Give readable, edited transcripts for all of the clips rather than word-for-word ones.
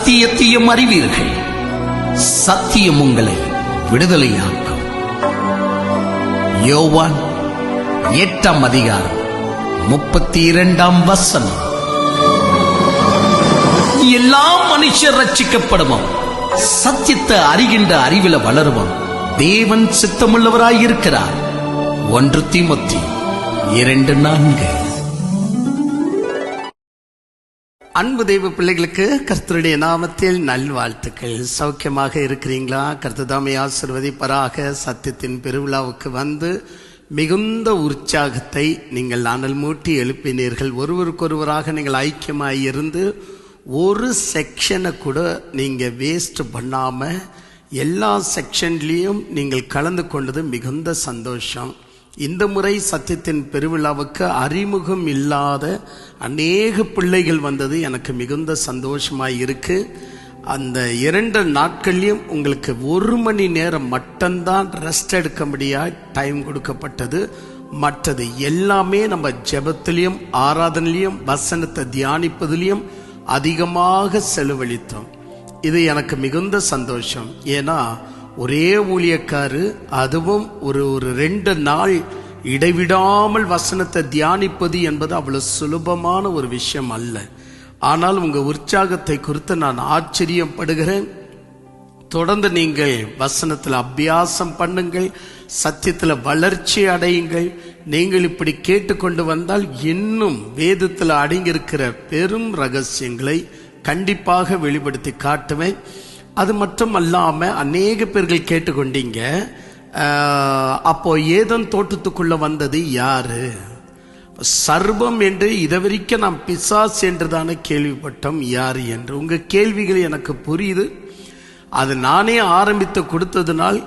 சத்தியத்தையும் அறிவீர்கள், சத்தியம் உங்களை விடுதலையாக்கும். யோவான் 8:32. எல்லா மனுஷர் ரட்சிக்கப்படுவோம், சத்தியத்தை அறிகின்ற அறிவில வளருவோம். தேவன் சித்தமுள்ளவராயிருக்கிறார். 1 தீமோத்தேயு 2:4. அன்பு தெய்வ பிள்ளைகளுக்கு கர்த்தருடைய நாமத்தில் நல்வாழ்த்துக்கள். சௌக்கியமாக இருக்கிறீங்களா? கர்த்தர் தாமே ஆசீர்வதிப்பாராக. சத்தியத்தின் பெருவிழாவுக்கு வந்து மிகுந்த உற்சாகத்தை நீங்கள் அனல் மூட்டி எழுப்பினீர்கள். ஒருவருக்கொருவராக நீங்கள் ஐக்கியமாய் இருந்து ஒரு செக்ஷனை கூட நீங்கள் வேஸ்ட் பண்ணாமல் எல்லா செக்ஷன்லேயும் நீங்கள் கலந்து கொண்டது மிகுந்த சந்தோஷம். இந்த முறை சத்தியத்தின் பெருவிழாவுக்கு அறிமுகம் இல்லாத அநேக பிள்ளைகள் வந்தது எனக்கு மிகுந்த சந்தோஷமாக இருக்கு. அந்த 2 நாட்கள்லையும் உங்களுக்கு 1 மணி நேரம் மட்டும்தான் ரெஸ்ட் எடுக்க முடியாது டைம் கொடுக்கப்பட்டது. மற்றது எல்லாமே நம்ம ஜெபத்திலையும் ஆராதனையிலையும் வசனத்தை தியானிப்பதிலையும் அதிகமாக செலவழித்தோம். இது எனக்கு மிகுந்த சந்தோஷம். ஏன்னா ஒரே ஊழியக்காரு, அதுவும் ஒரு 2 நாள் இடைவிடாமல் வசனத்தை தியானிப்பது என்பது அவ்வளவு சுலபமான ஒரு விஷயம் அல்ல. ஆனால் உங்க உற்சாகத்தை குறித்து நான் ஆச்சரியப்படுகிறேன். தொடர்ந்து நீங்கள் வசனத்தில் அபியாசம் பண்ணுங்கள், சத்தியத்தில் வளர்ச்சி அடையுங்கள். நீங்கள் இப்படி கேட்டுக்கொண்டு வந்தால் இன்னும் வேதத்தில் அடங்கியிருக்கிற பெரும் ரகசியங்களை கண்டிப்பாக வெளிப்படுத்தி காட்டுவேன். அது மட்டும் அல்லாம அநேக பேர்கள் கேட்டுக்கொண்டீங்க, அப்போ ஏதேன் தோட்டத்துக்குள்ள வந்தது யாரு? சர்வம் என்று இதுவரைக்கும் நாம் பிசாசு என்றுதானே கேள்விப்பட்டோம், யாரு என்று. உங்க கேள்விகள் எனக்கு புரியுது. அது நானே ஆரம்பித்து கொடுத்ததுனால்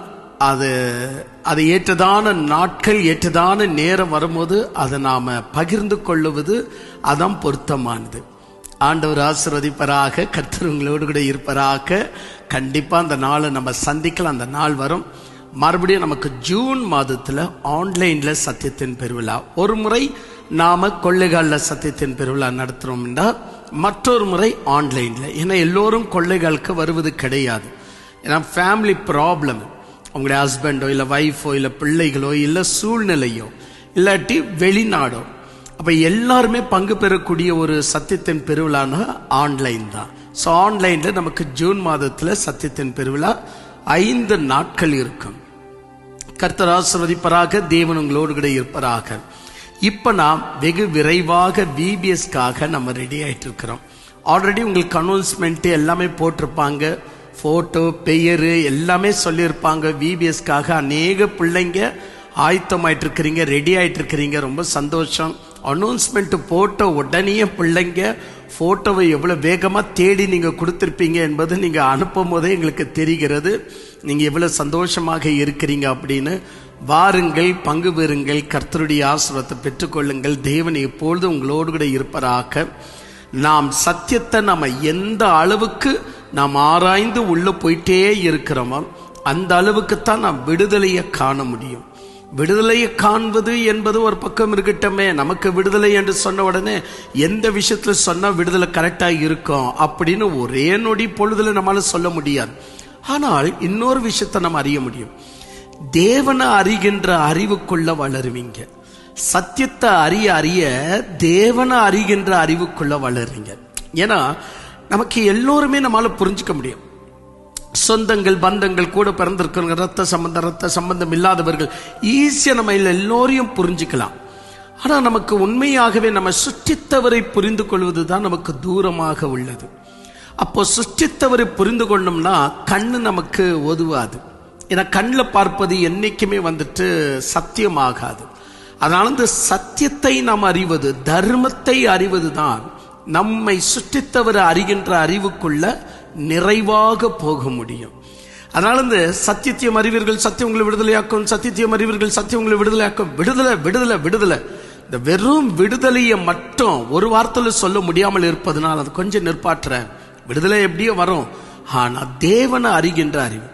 அது ஏற்றதான நாட்கள் ஏற்றதான நேரம் வரும்போது அதை நாம பகிர்ந்து கொள்ளுவது அதான் பொருத்தமானது. ஆண்டவர் ஆசீர்வதிப்பராக. கர்த்தர் உங்களோடு கூட இருப்பராக. கண்டிப்பா அந்த நாளை நம்ம சந்திக்கலாம். அந்த நாள் வரும். மறுபடியும் நமக்கு ஜூன் மாதத்துல ஆன்லைன்ல சத்தியத்தின் பெருவிழா. ஒரு முறை நாம கொள்ளைகாலில் சத்தியத்தின் பெருவிழா நடத்துறோம்னா, மற்றொரு முறை ஆன்லைன்ல. ஏன்னா எல்லோரும் கொள்ளைகாலுக்கு வருவது கிடையாது. ஏன்னா ஃபேமிலி ப்ராப்ளம், உங்களுடைய ஹஸ்பண்டோ இல்லை ஒய்ஃபோ இல்லை பிள்ளைகளோ இல்லை சூழ்நிலையோ இல்லாட்டி வெளிநாடோ, அப்ப எல்லாருமே பங்கு பெறக்கூடிய ஒரு சத்தியத்தின் பெருவிழானா ஆன்லைன் தான். ஸோ ஆன்லைன்ல நமக்கு ஜூன் மாதத்துல சத்தியத்தின் பெருவிழா 5 நாட்கள் இருக்கும். கர்த்தர் ஆசீர்வதிப்பராக. தேவன் உங்களோடு கூட இருப்பராக. இப்ப நாம் வெகு விரைவாக VBSக்காக நம்ம ரெடி ஆயிட்டு இருக்கிறோம். ஆல்ரெடி உங்களுக்கு அனௌன்ஸ்மெண்ட் எல்லாமே போட்டிருப்பாங்க, போட்டோ பெயரு எல்லாமே சொல்லியிருப்பாங்க. VBSக்காக அநேக பிள்ளைங்க ஆயத்தமாயிட்டு இருக்கிறீங்க, ரெடி ஆயிட்டு இருக்கிறீங்க. ரொம்ப சந்தோஷம். அனௌன்ஸ்மெண்ட் போட்ட உடனே பிள்ளைங்க போட்டோவை எவ்வளவு வேகமா தேடி நீங்க கொடுத்திருப்பீங்க என்பது நீங்க அனுப்பும் போதே எங்களுக்கு தெரிகிறது. நீங்க எவ்வளவு சந்தோஷமாக இருக்கிறீங்க அப்படின்னு. வாருங்கள், பங்கு பெறுங்கள், கர்த்தருடைய ஆசீர்வாதத்தை பெற்றுக்கொள்ளுங்கள். தேவன் எப்பொழுது உங்களோடு கூட இருப்பராக. நாம் சத்தியத்தை நம்ம எந்த அளவுக்கு நாம் ஆராய்ந்து உள்ள போயிட்டே இருக்கிறோமோ அந்த அளவுக்குத்தான் நாம் விடுதலையை காண முடியும். விடுதலையை காண்பது என்பது ஒரு பக்கம் இருக்கட்டுமே. நமக்கு விடுதலை என்று சொன்ன உடனே எந்த விஷயத்துல சொன்னா விடுதலை கரெக்டா இருக்கும் அப்படின்னு ஒரே நொடி பொழுதுல நம்மளால சொல்ல முடியாது. ஆனால் இன்னொரு விஷயத்தை நம்ம அறிய முடியும். தேவனை அறிகின்ற அறிவுக்குள்ள வளருவீங்க. சத்தியத்தை அறிய அறிய தேவனை அறிகின்ற அறிவுக்குள்ள வளருவீங்க. ஏன்னா நமக்கு எல்லோருமே நம்மளால புரிஞ்சுக்க முடியும். சொந்தங்கள், பந்தங்கள், கூட பிறந்திருக்கிறவங்க, ரத்த சம்பந்தம் இல்லாதவர்கள் ஈஸியா நம்ம எல்லோரையும் புரிஞ்சுக்கலாம். ஆனா நமக்கு உண்மையாகவே நம்ம சுற்றித்தவரை புரிந்து கொள்வதுதான் நமக்கு தூரமாக உள்ளது. அப்போ சுற்றித்தவரை புரிந்து கொள்ளணும்னா கண்ணு நமக்கு உதவாது. ஏன்னா கண்ணில் பார்ப்பது என்னைக்குமே சத்தியமாகாது. அதனால இந்த சத்தியத்தை நாம் அறிவது, தர்மத்தை அறிவது தான் நம்மை சுற்றித்தவரை அறிகின்ற அறிவுக்குள்ள நிறைவாக போக முடியும். அதனால இந்த சத்தியத்தையும் அறிவீர்கள், சத்தியம் உங்களை விடுதலையாக்கும், சத்தியத்தையும் அறிவீர்கள், சத்தியம் உங்களை விடுதலையாக்கும். விடுதலை விடுதலை விடுதலை. இந்த வெறும் விடுதலையை மட்டும் ஒரு வார்த்தையில சொல்ல முடியாமல் இருப்பதனால் அது கொஞ்சம் நிற்பாற்ற. விடுதலை எப்படியோ வரும், ஆனா தேவனை அறிகின்ற அறிவு,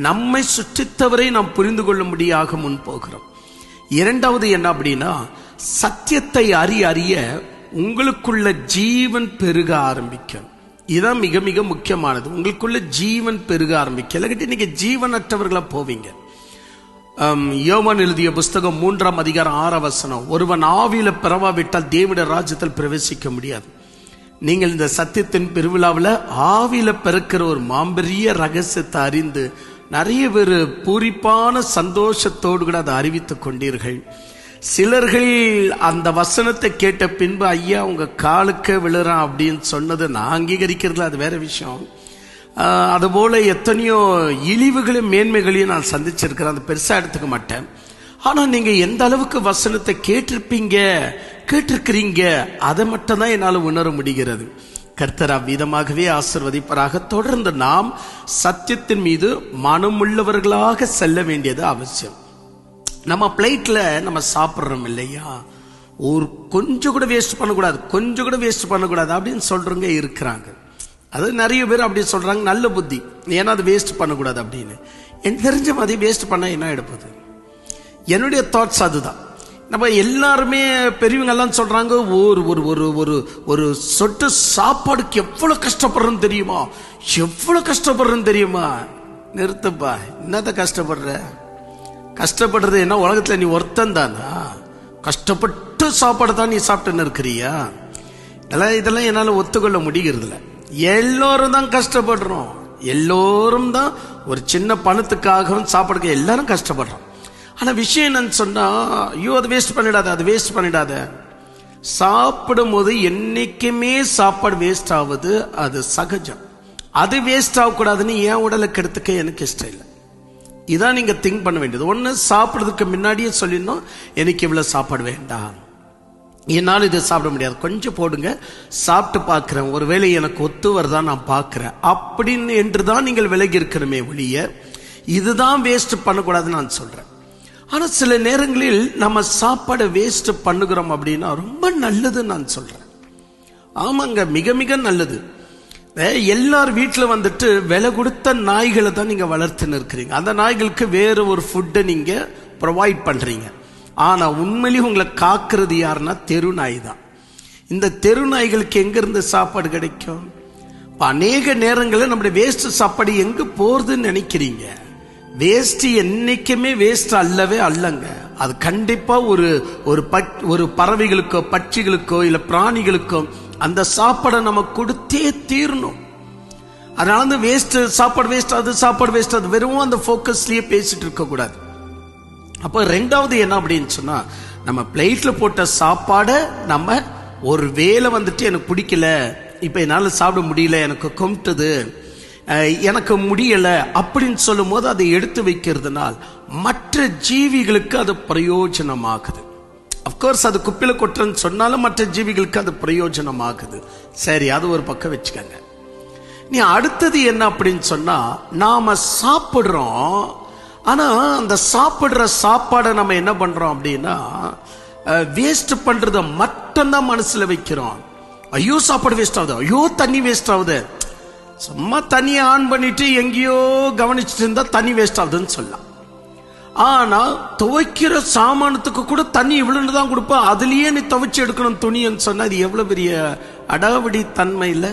நம்மை சுற்றித்தவரை நாம் புரிந்து கொள்ளும்படியாக முன் போகிறோம். இரண்டாவது என்ன அப்படின்னா, சத்தியத்தை அறிய அறிய உங்களுக்குள்ள ஜீவன் பெருக ஆரம்பிக்கும். இதுதான் மிக மிக முக்கியமானது. உங்களுக்குள்ள ஜீவன் பெருக ஆரம்பிக்க, இல்லாட்டி நீங்க ஜீவனற்றவர்களா போவீங்க. யோவான் எழுதிய புஸ்தகம் 3ஆம் அதிகாரம் 6ஆம் வசனம், ஒருவன் ஆவியில பிறவாவிட்டால் தேவனுடைய ராஜ்யத்தில் பிரவேசிக்க முடியாது. நீங்கள் இந்த சத்தியத்தின் பெருவிழாவில் ஆவியில பிறக்கிற ஒரு மாம்பெரிய ரகசியத்தை அறிந்து நிறைய பேர் பூரிப்பான சந்தோஷத்தோடு கூட அதை அறிவித்துக் கொண்டீர்கள். சிலர்கள் அந்த வசனத்தை கேட்ட பின்பு ஐயா உங்க காலுக்கு விழுறான் அப்படின்னு சொன்னது நான் அங்கீகரிக்கிறதுல அது வேற விஷயம். அதுபோல எத்தனையோ இழிவுகளையும் மேன்மைகளையும் நான் சந்திச்சிருக்கிறேன், அதை பெருசா எடுத்துக்க மாட்டேன். ஆனா நீங்க எந்த அளவுக்கு வசனத்தை கேட்டிருக்கிறீங்க அதை மட்டும் தான் என்னால் உணர முடிகிறது. கர்த்தர் அவ்விதமாகவே ஆசீர்வதிப்பராக. தொடர்ந்து நாம் சத்தியத்தின் மீது மனமுள்ளவர்களாக செல்ல வேண்டியது அவசியம். நம்ம பிளேட்ல நம்ம சாப்பிட்றோம் இல்லையா, ஒரு கொஞ்சம் கூட வேஸ்ட் பண்ணக்கூடாது அப்படின்னு சொல்றவங்க இருக்கிறாங்க. அது நிறைய பேர் அப்படி சொல்றாங்க, நல்ல புத்தி, ஏன்னா அது வேஸ்ட் பண்ணக்கூடாது அப்படின்னு. எனக்கு தெரிஞ்ச மாதிரி வேஸ்ட் பண்ண என்ன எடுப்பது, என்னுடைய தாட்ஸ் அதுதான். நம்ம எல்லாருமே பெரியவங்க எல்லாம் சொல்றாங்க, ஒரு ஒரு ஒரு ஒரு ஒரு சொட்டு சாப்பாடுக்கு எவ்வளவு கஷ்டப்படுறேன்னு தெரியுமா. நிறுத்துப்பா, என்னத கஷ்டப்படுறது என்ன உலகத்துல நீ ஒருத்தன் தானா? கஷ்டப்பட்டு சாப்பாடு தான் நீ சாப்பிட்டுன்னு இருக்கிறியா? இதெல்லாம் என்னால ஒத்துக்கொள்ள முடிகிறதுல. எல்லோரும் தான் கஷ்டப்படுறோம், எல்லோரும் தான் ஒரு சின்ன பணத்துக்காகவும் சாப்பாடுக்கு எல்லாரும் கஷ்டப்படுறோம். ஆனா விஷயம் என்னன்னு சொன்னா, ஐயோ அதை வேஸ்ட் பண்ணிடாத. சாப்பிடும் போது என்னைக்குமே சாப்பாடு வேஸ்ட் ஆகுது, அது சகஜம். அது வேஸ்ட் ஆகக்கூடாதுன்னு என் உடலை கெடுத்துக்க எனக்கு இஷ்டம் இல்லை. இதான் நீங்க திங்க் பண்ண வேண்டியது. ஒண்ணு, சாப்பிடுறதுக்கு முன்னாடியே சொல்லிடணும், எனக்கு இவ்வளவு சாப்பாடு வேண்டாம், என்னால் இதை சாப்பிட முடியாது, கொஞ்சம் போடுங்க, சாப்பிட்டு பார்க்கிறேன், ஒருவேளை எனக்கு ஒத்து வருதான் நான் பார்க்கிறேன் அப்படின்னு என்றுதான் நீங்கள் விலகி இருக்கணுமே ஒழிய இதுதான் வேஸ்ட் பண்ணக்கூடாதுன்னு நான் சொல்றேன். ஆனா சில நேரங்களில் நம்ம சாப்பாடை வேஸ்ட் பண்ணுகிறோம் அப்படின்னா ரொம்ப நல்லதுன்னு நான் சொல்றேன். ஆமாங்க, மிக மிக நல்லது. எல்லார் வீட்டில் வந்துட்டு விலை கொடுத்த நாய்களை தான் நீங்க வளர்த்துன்னு இருக்கிறீங்க. அந்த நாய்களுக்கு வேற ஒரு ஃபுட்டை நீங்க ப்ரொவைட் பண்றீங்க. ஆனா உண்மையிலேயே உங்களை காக்குறது யாருன்னா தெரு நாய் தான். இந்த தெரு நாய்களுக்கு எங்க இருந்து சாப்பாடு கிடைக்கும்? அநேக நேரங்களில் நம்முடைய வேஸ்ட் சாப்பாடு எங்க போறதுன்னு நினைக்கிறீங்க. வேஸ்ட் என்னைக்குமே வேஸ்ட் அல்லவே அல்லங்க. அது கண்டிப்பா ஒரு பறவைகளுக்கோ பட்சிகளுக்கோ இல்ல பிராணிகளுக்கோ அந்த சாப்பாடை நம்ம கொடுத்தே தீரணும். அதனால சாப்பாடு வேஸ்ட் அது வெறும் அந்த போக்கஸ்லயே பேசிட்டு இருக்க கூடாது. அப்ப ரெண்டாவது என்ன அப்படின்னு சொன்னா, நம்ம பிளேட்ல போட்ட சாப்பாடை நம்ம ஒரு வேளை வந்துட்டு எனக்கு பிடிக்கல, இப்ப என்னால சாப்பிட முடியல, எனக்கு கொம்ட்டுது, எனக்கு முடியல அப்படின்னு சொல்லும் போது அதை எடுத்து வைக்கிறதுனால் மற்ற ஜீவிகளுக்கு அது பிரயோஜனமாகுது. அப்கோர்ஸ் அது குப்பில கொட்டுறன்னு சொன்னாலும் மற்ற ஜீவிகளுக்கு அது பிரயோஜனமாகுது. சரி, அது ஒரு பக்கம் வச்சுக்கங்க. நீ அடுத்தது என்ன அப்படின்னு சொன்னா, நாம சாப்பிடுறோம், ஆனா அந்த சாப்பிடுற சாப்பாடை நம்ம என்ன பண்றோம் அப்படின்னா வேஸ்ட் பண்றத மட்டும்தான் மனசுல வைக்கிறோம். ஐயோ சாப்பாடு வேஸ்ட் ஆகுது, ஐயோ தண்ணி வேஸ்ட் ஆகுது. சும்மா தண்ணியை ஆன் பண்ணிட்டு எங்கேயோ கவனிச்சுட்டு இருந்தா தண்ணி வேஸ்ட் ஆகுதுன்னு சொல்லலாம். ஆனா துவைக்கிற சாமானத்துக்கு கூட தண்ணி இவ்வளவு தான் கொடுப்பா, அதுலயே நீ துவைச்சு எடுக்கணும் துணின்னு சொன்னா அது எவ்வளவு பெரிய அடாவடி தன்மை இல்ல?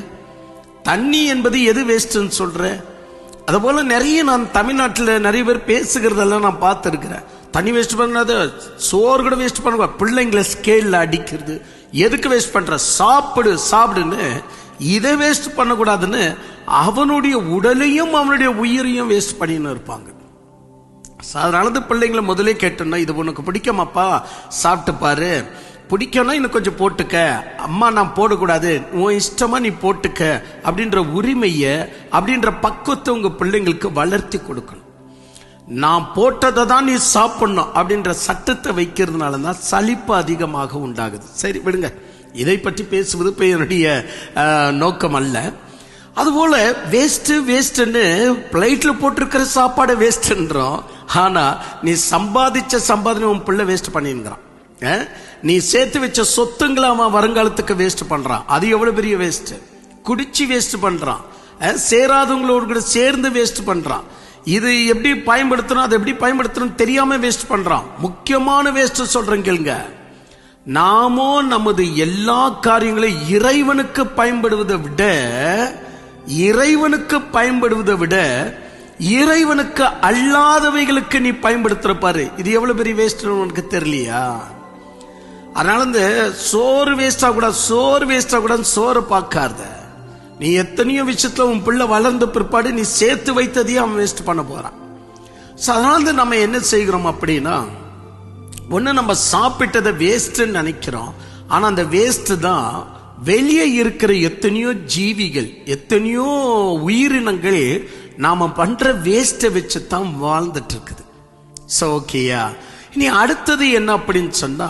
தண்ணி என்பது எது வேஸ்ட்ன்னு சொல்ற? அது போல நிறைய நான் தமிழ்நாட்டில் நிறைய பேர் பேசுகிறதெல்லாம் நான் பார்த்துருக்கிறேன். தண்ணி வேஸ்ட் பண்ணாத, சோறு கூட வேஸ்ட் பண்ண, பிள்ளைங்களை ஸ்கேல்ல அடிக்கிறது. எதுக்கு வேஸ்ட் பண்ற? சாப்பிடுன்னு. இதை வேஸ்ட் பண்ணக்கூடாதுன்னு அவனுடைய உடலையும் அவனுடைய உயிரையும் வேஸ்ட் பண்ணின்னு இருப்பாங்க. அதனால பிள்ளைங்களை முதலே கேட்டோம்னா, இது உனக்கு பிடிக்குமாப்பா, சாப்பிட்டு பாரு, பிடிக்கும்னா இன்னும் கொஞ்சம் போட்டுக்க, அம்மா நான் போடக்கூடாது, உன் இஷ்டமா நீ போட்டுக்க அப்படின்ற உரிமைய, அப்படின்ற பக்குவத்தை உங்க பிள்ளைங்களுக்கு வளர்த்தி கொடுக்கணும். நான் போட்டதை தான் நீ சாப்பிடணும் அப்படின்ற சட்டத்தை வைக்கிறதுனால தான் சலிப்பு அதிகமாக உண்டாகுது. சரி விடுங்க, இதை பற்றி பேசுவது இப்ப என்னுடைய நோக்கம் அல்ல. அதுபோல வேஸ்ட்னு பிளேட்ல போட்டிருக்கிற சாப்பாடு வேஸ்ட்ன்றோம். ஆனா நீ சம்பாதனை உன் பிள்ளை வேஸ்ட் பண்ணிருந்தான். நீ சேர்த்து வச்ச சொத்துங்களை அவன் வருங்காலத்துக்கு வேஸ்ட் பண்றான். அது எவ்வளவு பெரிய வேஸ்ட். குடிச்சு வேஸ்ட் பண்றான், சேராதவங்களோடு கூட சேர்ந்து வேஸ்ட் பண்றான். இது எப்படி பயன்படுத்தணும், அதை எப்படி பயன்படுத்தணும் தெரியாம வேஸ்ட் பண்றான். முக்கியமான வேஸ்ட் சொல்றேன் கேளுங்க. நாமோ நமது எல்லா காரியங்களையும் இறைவனுக்கு பயன்படுவதை விட இறைவனுக்கு பயன்படுவதை விட இறைவனுக்கு அல்லாதவைகளுக்கு நீ பயன்படுத்துற பாரு, இது எவ்வளவு பெரிய வேஸ்ட் உனக்கு தெரியலையா? அதனால இந்த சோறு வேஸ்ட் ஆகக்கூடாது, சோறு பார்க்காத. நீ எத்தனையோ விஷயத்துல உன் பிள்ளை வளர்ந்த பிற்பாடு நீ சேர்த்து வைத்ததையும் அவன் வேஸ்ட் பண்ண போறான். அதனால நம்ம என்ன செய்கிறோம் அப்படின்னா, ஒண்ணு நம்ம சாப்பிட்டதை வேஸ்ட்ன்னு நினைக்கிறோம். ஆனா அந்த வேஸ்ட் தான் வெளியே இருக்கிற எத்தனையோ ஜீவிகள், எத்தனையோ உயிரினங்கள் நாம பண்ற வேஸ்ட வச்சுதான் வாழ்ந்துட்டு இருக்குது. சோ ஓகேயா, இனி அடுத்தது என்ன அப்படின்னு சொன்னா,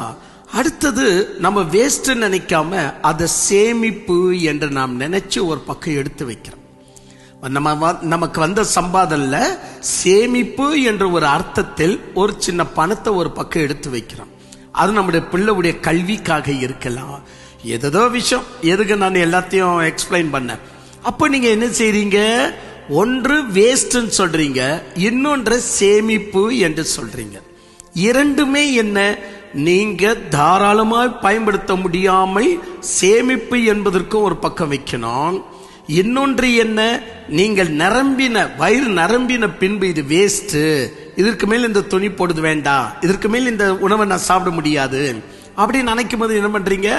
அடுத்தது நம்ம வேஸ்ட் நினைக்காம அதை சேமிப்பு என்று நாம் நினைச்சு ஒரு பக்கம் எடுத்து வைக்கிறோம். நமக்கு வந்த சம்பாதனைல சேமிப்பு என்ற ஒரு அர்த்தத்தில் ஒரு சின்ன பணத்தை ஒரு பக்கம் எடுத்து வைக்கிறோம். அது நம்முடைய பிள்ளையுடைய கல்விக்காக இருக்கலாம், ஏதோ விஷயம். எதுக்கு நான் எல்லாத்தையும் எக்ஸ்பிளைன் பண்ணேன். அப்ப நீங்க என்ன செய்றீங்க, ஒன்று வேஸ்ட்ன்னு சொல்றீங்க, இன்னொன்று சேமிப்பு என்று சொல்றீங்க. இரண்டுமே என்ன, நீங்க தாராளமாய் பயன்படுத்த முடியாமல் சேமிப்பு என்பதற்கும் ஒரு பக்கம் வைக்கணும். இன்னொன்று என்ன, நீங்கள் வயிறு நிரம்பின பின்பு இது வேஸ்ட், இதற்கு மேல் இந்த துணி போடுது வேண்டாம், இதற்கு மேல் இந்த உணவை நான் சாப்பிட முடியாது அப்படின்னு நினைக்கும் போது என்ன பண்றீங்க,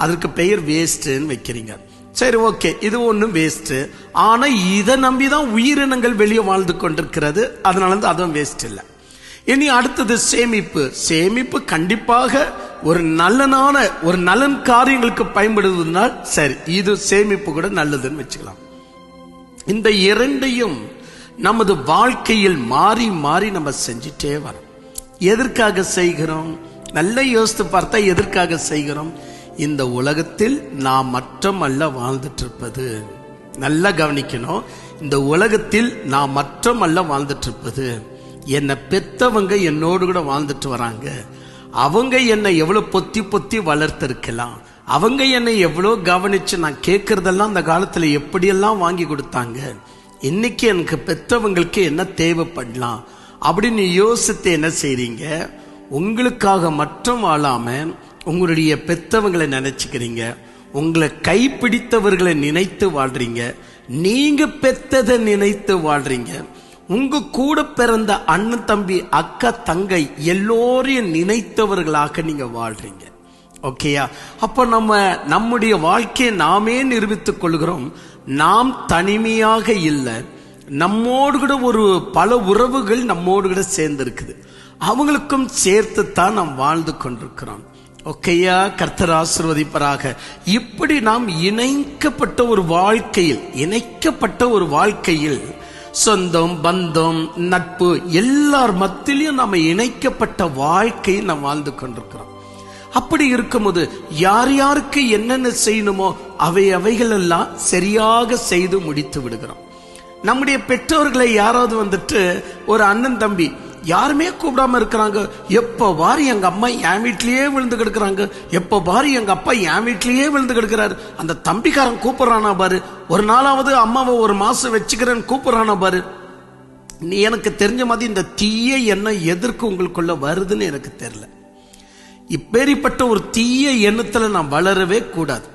அதற்கு பெயர் வேஸ்ட்ன்னு வைக்கிறீங்க. சரி ஓகே, இது ஒன்றும் வேஸ்ட். ஆனா இதை நம்பிதான் உயிரினங்கள் வெளியே வாழ்ந்து கொண்டிருக்கிறது, அதனால அதுவும் வேஸ்ட் இல்லை. இனி அடுத்தது சேமிப்பு. சேமிப்பு கண்டிப்பாக ஒரு நலன் காரியங்களுக்கு பயன்படுவதனால் சரி, இது சேமிப்பு கூட நல்லதுன்னு வச்சுக்கலாம். இந்த இரண்டையும் நமது வாழ்க்கையில் மாறி மாறி நம்ம செஞ்சுட்டே வரோம். எதற்காக செய்கிறோம்? நல்ல யோசித்து பார்த்தா எதற்காக செய்கிறோம்? இந்த உலகத்தில் நாம் மட்டுமல்ல வாழ்ந்துட்டு இருப்பது. நல்லா கவனிக்கணும், இந்த உலகத்தில் நாம் மட்டுமல்ல வாழ்ந்துட்டு இருப்பது. என்னை பெத்தவங்க என்னோடு கூட வாழ்ந்துட்டு வராங்க. அவங்க என்னை எவ்வளவு பொத்தி பொத்தி வளர்த்திருக்கலாம், அவங்க என்னை எவ்வளவு கவனிச்சு நான் கேட்கறதெல்லாம் அந்த காலத்துல எப்படியெல்லாம் வாங்கி கொடுத்தாங்க, இன்னைக்கு எனக்கு பெத்தவங்களுக்கு என்ன தேவைப்படலாம் அப்படின்னு யோசித்து என்ன செய்றீங்க, உங்களுக்காக மட்டும் வாழாம உங்களுடைய பெத்தவங்களை நினைச்சுக்கிறீங்க, உங்களை கைப்பிடித்தவர்களை நினைத்து வாழ்றீங்க, நீங்க பெத்ததை நினைத்து வாழ்றீங்க, உங்க கூட பிறந்த அண்ணன் தம்பி அக்கா தங்கை எல்லோரையும் நினைத்தவர்களாக நீங்க வாழ்றீங்க. ஓகேயா? அப்ப நம்முடைய வாழ்க்கையை நாமே நிரூபித்துக் கொள்கிறோம். நாம் தனிமையாக இல்லை, நம்மோடு கூட ஒரு பல உறவுகள் நம்மோடு கூட சேர்ந்து இருக்குது, அவங்களுக்கும் சேர்த்துத்தான் நாம் வாழ்ந்து கொண்டிருக்கிறோம். ஓகேயா? கர்த்தர் ஆசீர்வதிப்பாராக. இப்படி நாம் இணைக்கப்பட்ட ஒரு வாழ்க்கையில் சொந்தம் பந்தம் நட்பு எல்லார் மத்தியிலும் நாம இணைக்கப்பட்ட வாழ்க்கையை நாம் வாழ்ந்து கொண்டிருக்கிறோம். அப்படி இருக்கும்போது யார் யாருக்கு என்னென்ன செய்யணுமோ அவைகள் எல்லாம் சரியாக செய்து முடித்து விடுகிறோம். நம்முடைய பெற்றோர்களை யாராவது வந்துட்டு ஒரு அண்ணன் தம்பி யாருமே கூப்பிடாம இருக்கிறாங்க, எப்ப பாரு எங்க அம்மா என் வீட்லயே விழுந்து கிடக்குறாங்க, எப்ப பாரு எங்க அப்பா என் வீட்லயே விழுந்து கிடக்குறாரு, அந்த தம்பிக்காரன் கூப்பிடுறானா பாரு, ஒரு நாளாவது அம்மாவை ஒரு மாசம் வச்சுக்கிறேன்னு கூப்பிடுறானா பாரு. நீ எனக்கு தெரிஞ்ச மாதிரி இந்த தீய எண்ணம் எதற்கு உங்களுக்குள்ள வருதுன்னு எனக்கு தெரியல. இப்பேற்பட்ட ஒரு தீய எண்ணத்துல நான் வளரவே கூடாது.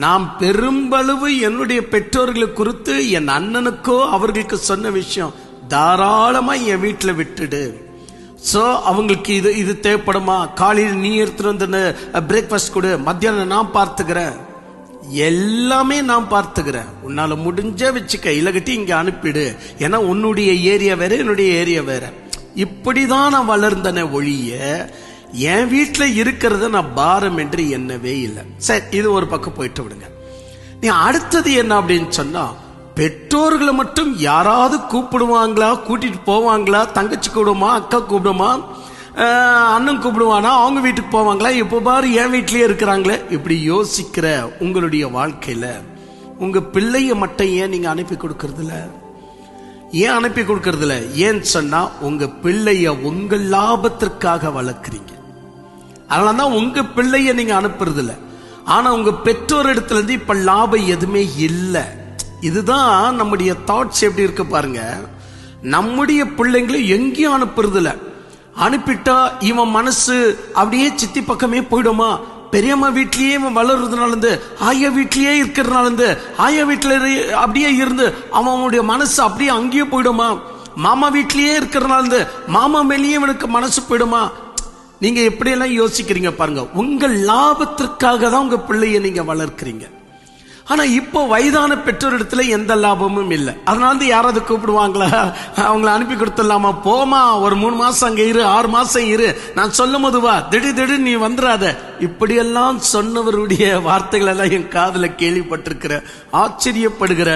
நாம் பெரும்பளவு என்னுடைய பெற்றோர்களை குறித்து என் அண்ணனுக்கோ அவர்களுக்கு சொன்ன விஷயம், தாராளமா என் வீட்டுல விட்டுடு. சோ அவங்களுக்கு இது தேவைப்படுமா, காலையில் நீ எடுத்துட்டு வந்து பிரேக்ஃபாஸ்ட் கொடு, மத்தியானம் நான் பார்த்துக்கிறேன், எல்லாமே நான் பார்த்துக்கிறேன், உன்னால முடிஞ்ச வச்சுக்க, இல்லகட்டி இங்க அனுப்பிடு, ஏன்னா உன்னுடைய ஏரியா வேற என்னுடைய ஏரியா வேற. இப்படிதான் நான் வளர்ந்தன ஒழிய என் வீட்டுல இருக்கிறத நான் பாரம் என்று எண்ணவே இல்லை. சரி, இது ஒரு பக்கம் போயிட்டு விடுங்க. நீ அடுத்தது என்ன அப்படின்னு சொன்னா, பெற்றோர்களை மட்டும் யாராவது கூப்பிடுவாங்களா, கூட்டிட்டு போவாங்களா, தங்கச்சி கூப்பிடுமா, அக்கா கூப்பிடுமா, அண்ணன் கூப்பிடுவானா, அவங்க வீட்டுக்கு போவாங்களா, எப்போ பாரு என் வீட்லயே இருக்கிறாங்களே, இப்படி யோசிக்கிற உங்களுடைய வாழ்க்கையில உங்க பிள்ளைய மட்டும் ஏன் நீங்க அனுப்பி கொடுக்கறதில்ல? ஏன் அனுப்பி கொடுக்கறதில்ல? ஏன்னு சொன்னா உங்க பிள்ளைய உங்க லாபத்திற்காக வளர்க்குறீங்க, அதனாலதான் உங்க பிள்ளைய நீங்க அனுப்புறது இல்ல. ஆனா உங்க பெற்றோர் இடத்துல இருந்து இப்ப லாபம் எதுவுமே இல்லை. இதுதான் நம்முடைய தாட்ஸ் எப்படி இருக்கு பாருங்க. நம்முடைய பிள்ளைங்களை எங்கேயும் அனுப்புறது இல்ல. அனுப்பிட்டா இவன் மனசு அப்படியே சித்தி பக்கமே போயிடுமா, பெரியம்மா வீட்லயே வளர்றதுனால இருந்து, ஆயா வீட்லயே இருக்கிறதுனால இருந்து, ஆயா வீட்டுல அப்படியே இருந்து அவனுடைய மனசு அப்படியே அங்கேயே போயிடுமா? மாமா வீட்லயே இருக்கிறதுனால இருந்து மாமா மேலேயே இவனுக்கு மனசு போயிடுமா? நீங்க எப்படி எல்லாம் யோசிக்கிறீங்க பாருங்க. உங்க லாபத்திற்காக தான் உங்க பிள்ளைய நீங்க வளர்க்கிறீங்க. ஆனா இப்போ வயதான பெற்றோரிடத்துல எந்த லாபமும் இல்லை. அதனால யாராவது கூப்பிடுவாங்களா? அவங்களை அனுப்பி கொடுத்துடலாமா? போமா, ஒரு 3 மாசம் அங்க இரு, 6 மாசம் இரு, நான் சொல்லும் போது வா, திடீர் நீ வந்துடாத. இப்படியெல்லாம் சொன்னவருடைய வார்த்தைகள் எல்லாம் என் காதுல கேள்விப்பட்டிருக்கிற, ஆச்சரியப்படுகிற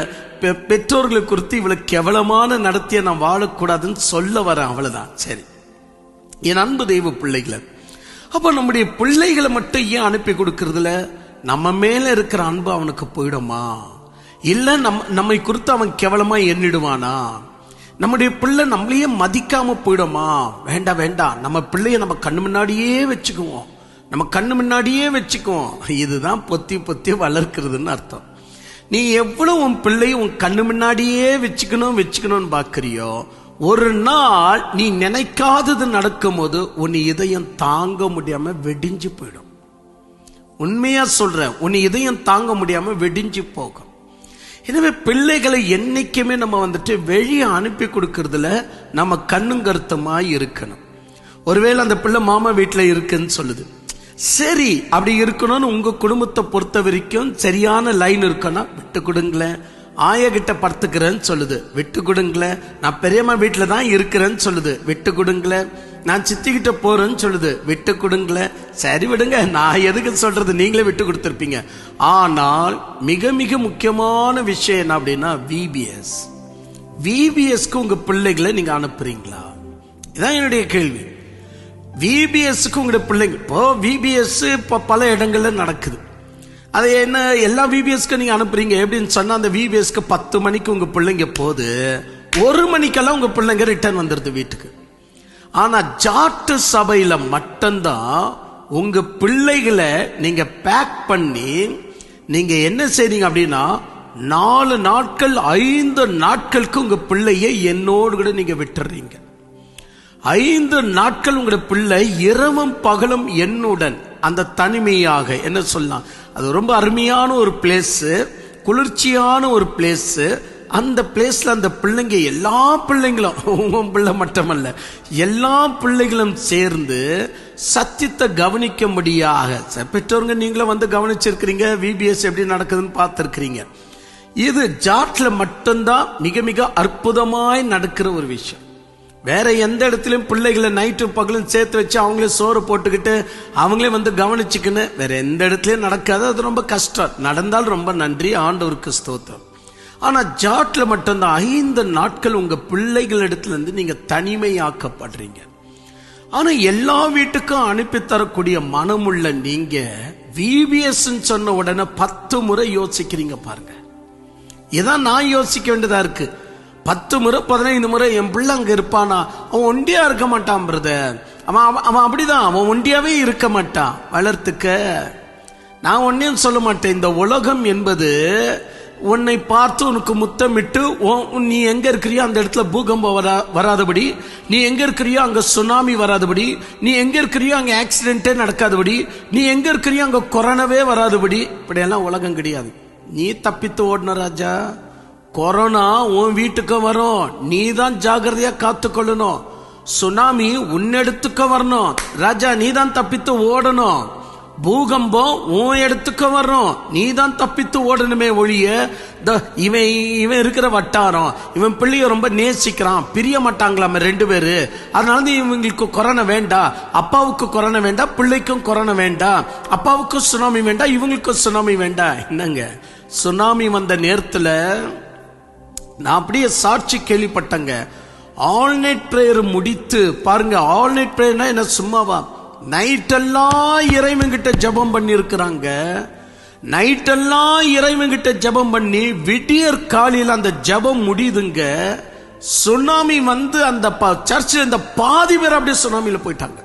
பெற்றோர்களை குறித்து இவ்வளவு கேவலமான நடத்திய நான் வாழக்கூடாதுன்னு சொல்ல வரேன். அவ்வளவுதான். சரி, என் அன்பு தெய்வ பிள்ளைகளை, அப்ப நம்முடைய பிள்ளைகளை மட்டும் ஏன் அனுப்பி கொடுக்கறதுல நம்ம மேல இருக்கிற அன்பு அவனுக்கு போயிடுமா? இல்ல நம்மை குறித்து அவன் கேவலமா எண்ணிடுவானா? நம்முடைய பிள்ளை நம்மளையே மதிக்காம போயிடுமா? வேண்டாம் வேண்டாம், நம்ம பிள்ளைய நம்ம கண்ணு முன்னாடியே வச்சுக்குவோம், நம்ம கண்ணு முன்னாடியே வச்சுக்குவோம். இதுதான் பொத்தி பொத்தி வளர்க்கிறதுன்னு அர்த்தம். நீ எவ்வளவு உன் பிள்ளைய உன் கண்ணு முன்னாடியே வச்சுக்கணும்னு பாக்குறியோ, ஒரு நாள் நீ நினைக்காதது நடக்கும் போது உன் இதயம் தாங்க முடியாம வெடிஞ்சு போயிடும். உண்மையா சொல்றேன், உன் இதயம் தாங்க முடியாம வெடிஞ்சு போகும். எனவே பிள்ளைகளை என்னைக்குமே நம்ம வெளியே அனுப்பி கொடுக்கறதுல நம்ம கண்ணும் கருத்துமா இருக்கணும். ஒருவேளை அந்த பிள்ளை மாமா வீட்டுல இருக்குன்னு சொல்லுது, சரி அப்படி இருக்கணும்னு உங்க குடும்பத்தை பொறுத்த வரைக்கும் சரியான லைன் இருக்குன்னா விட்டு கொடுங்களேன். ஆய கிட்ட படுத்துக்கிறேன்னு சொல்லுது, விட்டு கொடுங்களேன். நான் பெரியம்மா வீட்டுல தான் இருக்கிறேன்னு சொல்லுது, விட்டு கொடுங்களேன். நான் சித்திக்கிட்ட போறேன்னு சொல்லுது, விட்டு கொடுங்களேன். சரி விடுங்க, நான் எதுக்கு சொல்றது, நீங்களே விட்டு கொடுத்துருப்பீங்க. ஆனால் மிக மிக முக்கியமான விஷயம் என்ன அப்படின்னா, விபிஎஸ்க்கு உங்க பிள்ளைகளை நீங்க அனுப்புறீங்களா? இதான் என்னுடைய கேள்வி. விபிஎஸ்க்கு உங்களுடைய பிள்ளைங்க, இப்போ விபிஎஸ் இப்போ பல இடங்கள்ல நடக்குது. அது என்ன, எல்லா விபிஎஸ்க்கு நீங்க அனுப்புறீங்க எப்படின்னு சொன்னா, அந்த விபிஎஸ்க்கு 10 மணிக்கு உங்க பிள்ளைங்க போது 1 மணிக்கெல்லாம் உங்க பிள்ளைங்க ரிட்டர்ன் வந்துருது வீட்டுக்கு. ஆனா ஜாட்டு சபையில மட்டும்தான் உங்க பிள்ளைகளை நீங்க பேக் பண்ணி நீங்க என்ன செய்றீங்க அப்படின்னா, 4 நாட்கள் 5 நாட்களுக்கு உங்க பிள்ளைய என்னோடு கூட நீங்க விட்டுறீங்க. 5 நாட்கள் உங்களுடைய பிள்ளை இரவும் பகலும் என்னுடன் அந்த தனிமையாக என்ன சொல்லலாம், அது ரொம்ப அருமையான ஒரு பிளேஸ், குளிர்ச்சியான ஒரு பிளேஸ். அந்த பிளேஸ்ல அந்த பிள்ளைங்க, எல்லா பிள்ளைங்களும், உன் பிள்ளை மட்டுமல்ல, எல்லா பிள்ளைகளும் சேர்ந்து சத்தியத்தை கவனிக்கும்படியாக, பெற்றோருங்க நீங்களும் கவனிச்சிருக்கிறீங்க, விபிஎஸ் எப்படி நடக்குதுன்னு பார்த்திருக்கிறீங்க. இது ஜாட்ல மட்டும்தான் மிக மிக அற்புதமாய் நடக்கிற ஒரு விஷயம். வேற எந்த இடத்துலயும் பிள்ளைகளை நைட்டும் பகலும் சேர்த்து வச்சு அவங்களே சோறு போட்டுக்கிட்டு அவங்களே கவனிச்சுக்கின்னு வேற எந்த இடத்துலயும் நடக்காது. அது ரொம்ப கஷ்டம். நடந்தால் ரொம்ப நன்றி, ஆண்டவருக்கு ஸ்தோத்திரம். ஆனா ஜாட்ல மட்டும்தான் 5 நாட்கள் உங்க பிள்ளைகள் இடத்துல இருந்து நீங்க தனிமையாக்கப்படுறீங்க. ஆனா எல்லா வீட்டுக்கும் அனுப்பி தரக்கூடிய மனமுள்ள நீங்க விபிஎஸ் சொன்ன உடனே 10 முறை யோசிக்கிறீங்க பாருங்க. இதான் நான் யோசிக்க வேண்டியதா இருக்கு. 10 முறை 15 முறை என் பிள்ளை அங்க இருப்பானா? அவன் ஒண்டியா இருக்க மாட்டான் பிரதர். அவன் அப்படிதான், அவன் ஒண்டியாவே இருக்க மாட்டான். வளர்த்துக்க நான் ஒன்னையும் சொல்ல மாட்டேன். இந்த உலகம் என்பது உன்னை பார்த்து உனக்கு முத்தமிட்டு, நீ எங்க இருக்கிறியோ அந்த இடத்துல பூகம்பம் வராதபடி, நீ எங்க இருக்கிறியோ அங்க சுனாமி வராதபடி, நீ எங்க இருக்கிறியோ அங்க ஆக்சிடென்டே நடக்காதபடி, நீ எங்க இருக்கிறியோ அங்க கொரோனாவே வராதபடி, இப்படியெல்லாம் உலகம் கிடையாது. நீ தப்பித்து ஓடன ராஜா. கொரோனா உன் வீட்டுக்கு வரும், நீ தான் ஜாகிரதையா காத்துக்கொள்ளணும். சுனாமி உன்னெடுத்துக்க வரணும் ராஜா, நீ தான் தப்பித்து ஓடணும். பூகம்பம் உன் இடத்துக்கு வரும், நீ தான் தப்பித்து ஓடணுமே ஒழிய, இவன் இருக்கிற வட்டாரம், இவன் பிள்ளைய ரொம்ப நேசிக்கிறான், பிரிய மாட்டாங்களாம 2 பேரு, அதனால இவங்களுக்கு கொரோனா வேண்டாம், அப்பாவுக்கு கொரோனா வேண்டாம், பிள்ளைக்கும் கொரோனா வேண்டாம், அப்பாவுக்கும் சுனாமி வேண்டாம், இவங்களுக்கும் சுனாமி வேண்டாம். என்னங்க, சுனாமி வந்த நேரத்துல நான் அப்படியே சாட்சி கேள்விப்பட்டங்க. ஆல் நைட் பிரேயர் முடித்து பாருங்க. ஆல் நைட் பிரேயர்னா என்ன சும்மாவா? நைட்டெல்லாம் இறைவன்கிட்ட ஜெபம் பண்ணி இருக்கிறாங்க. நைட்டெல்லாம் இறைவன்கிட்ட ஜெபம் பண்ணி விடியற் காலையில் அந்த ஜெபம் முடியுதுங்க. சுனாமி அந்த சர்ச்சில் இந்த பாதி பேர் அப்படியே சுனாமியில போயிட்டாங்க.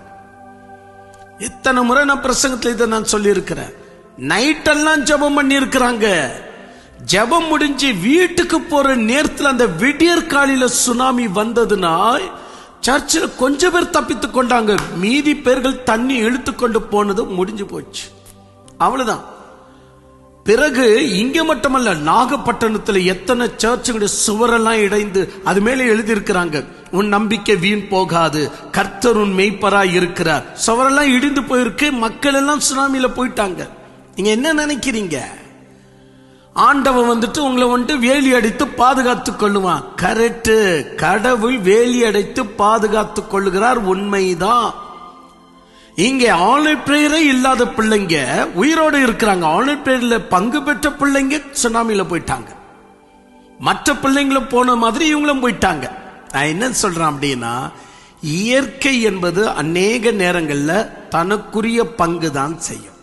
எத்தனை முறை நான் பிரசங்கத்தில் இதை நான் சொல்லி இருக்கிறேன். நைட்டெல்லாம் ஜெபம் பண்ணி இருக்கிறாங்க. ஜெபம் முடிஞ்சு வீட்டுக்கு போற நேரத்தில் அந்த விடியற் காலையில சுனாமி வந்ததுன்னா சர்ச்சில் கொஞ்சம் பேர் தப்பித்து கொண்டாங்க. மீதி பேர்கள் தண்ணி இழுத்து கொண்டு போனது முடிஞ்சு போச்சு. அவ்வளவுதான். பிறகு இங்க மட்டுமல்ல, நாகப்பட்டினத்துல எத்தனை சர்ச்சுடைய சுவரெல்லாம் இடைந்து அது மேல எழுதி இருக்கிறாங்க, உன் நம்பிக்கை வீண் போகாது, கர்த்தர் உன் மெய்ப்பராய் இருக்கிறார். சுவரெல்லாம் இடிந்து போயிருக்கு, மக்கள் எல்லாம் சுனாமியில போயிட்டாங்க. நீங்க என்ன நினைக்கிறீங்க? ஆண்டவன் உங்களை வேலி அடைத்து பாதுகாத்துக் கொள்ளுவான். கரெக்ட், கடவுள் வேலி அடைத்து பாதுகாத்துக் கொள்ளுகிறார், உண்மைதான். இங்க ஆன்லைன் பிரேயரே இல்லாத பிள்ளைங்க உயிரோடு இருக்கிறாங்க. ஆன்லைன் பிரேயர்ல பங்கு பெற்ற பிள்ளைங்க சுனாமியில போயிட்டாங்க. மற்ற பிள்ளைங்களும் போன மாதிரி இவங்களும் போயிட்டாங்க. நான் என்ன சொல்றேன் அப்படின்னா, இயற்கை என்பது அநேக நேரங்கள்ல தனக்குரிய பங்கு தான் செய்யும்.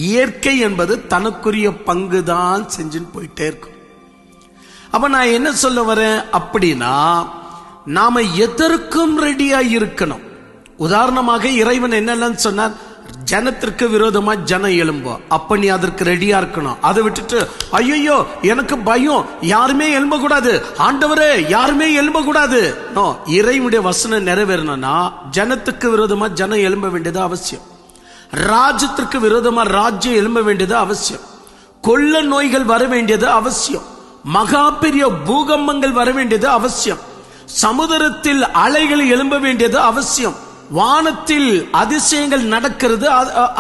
இயற்கை என்பது தனக்குரிய பங்கு தான் செஞ்சுன்னு போயிட்டே இருக்கும். அப்ப நான் என்ன சொல்ல வரேன் அப்படின்னா, நாம எதற்கும் ரெடியா இருக்கணும். உதாரணமாக இறைவன் என்னெல்லாம் சொன்னார், ஜனத்திற்கு விரோதமா ஜனம் எழும்போ, அப்ப நீ அதற்கு ரெடியா இருக்கணும். அதை விட்டுட்டு ஐயோ எனக்கு பயம், யாருமே எழும்ப கூடாது, ஆண்டவரே யாருமே எழும்ப கூடாது. நோ, இறைவனுடைய வசனம் நிறைவேறணும்னா ஜனத்துக்கு விரோதமா ஜனம் எழும்ப வேண்டியது அவசியம். ராஜ்யத்திற்கு விரோதமா ராஜ்யம் எழும்ப வேண்டியது அவசியம். கொள்ள நோய்கள் வர வேண்டியது அவசியம். மகா பெரிய பூகம்பங்கள் வர வேண்டியது அவசியம். சமுதிரத்தில் அலைகள் எழும்ப வேண்டியது அவசியம். வானத்தில் அதிசயங்கள் நடக்கிறது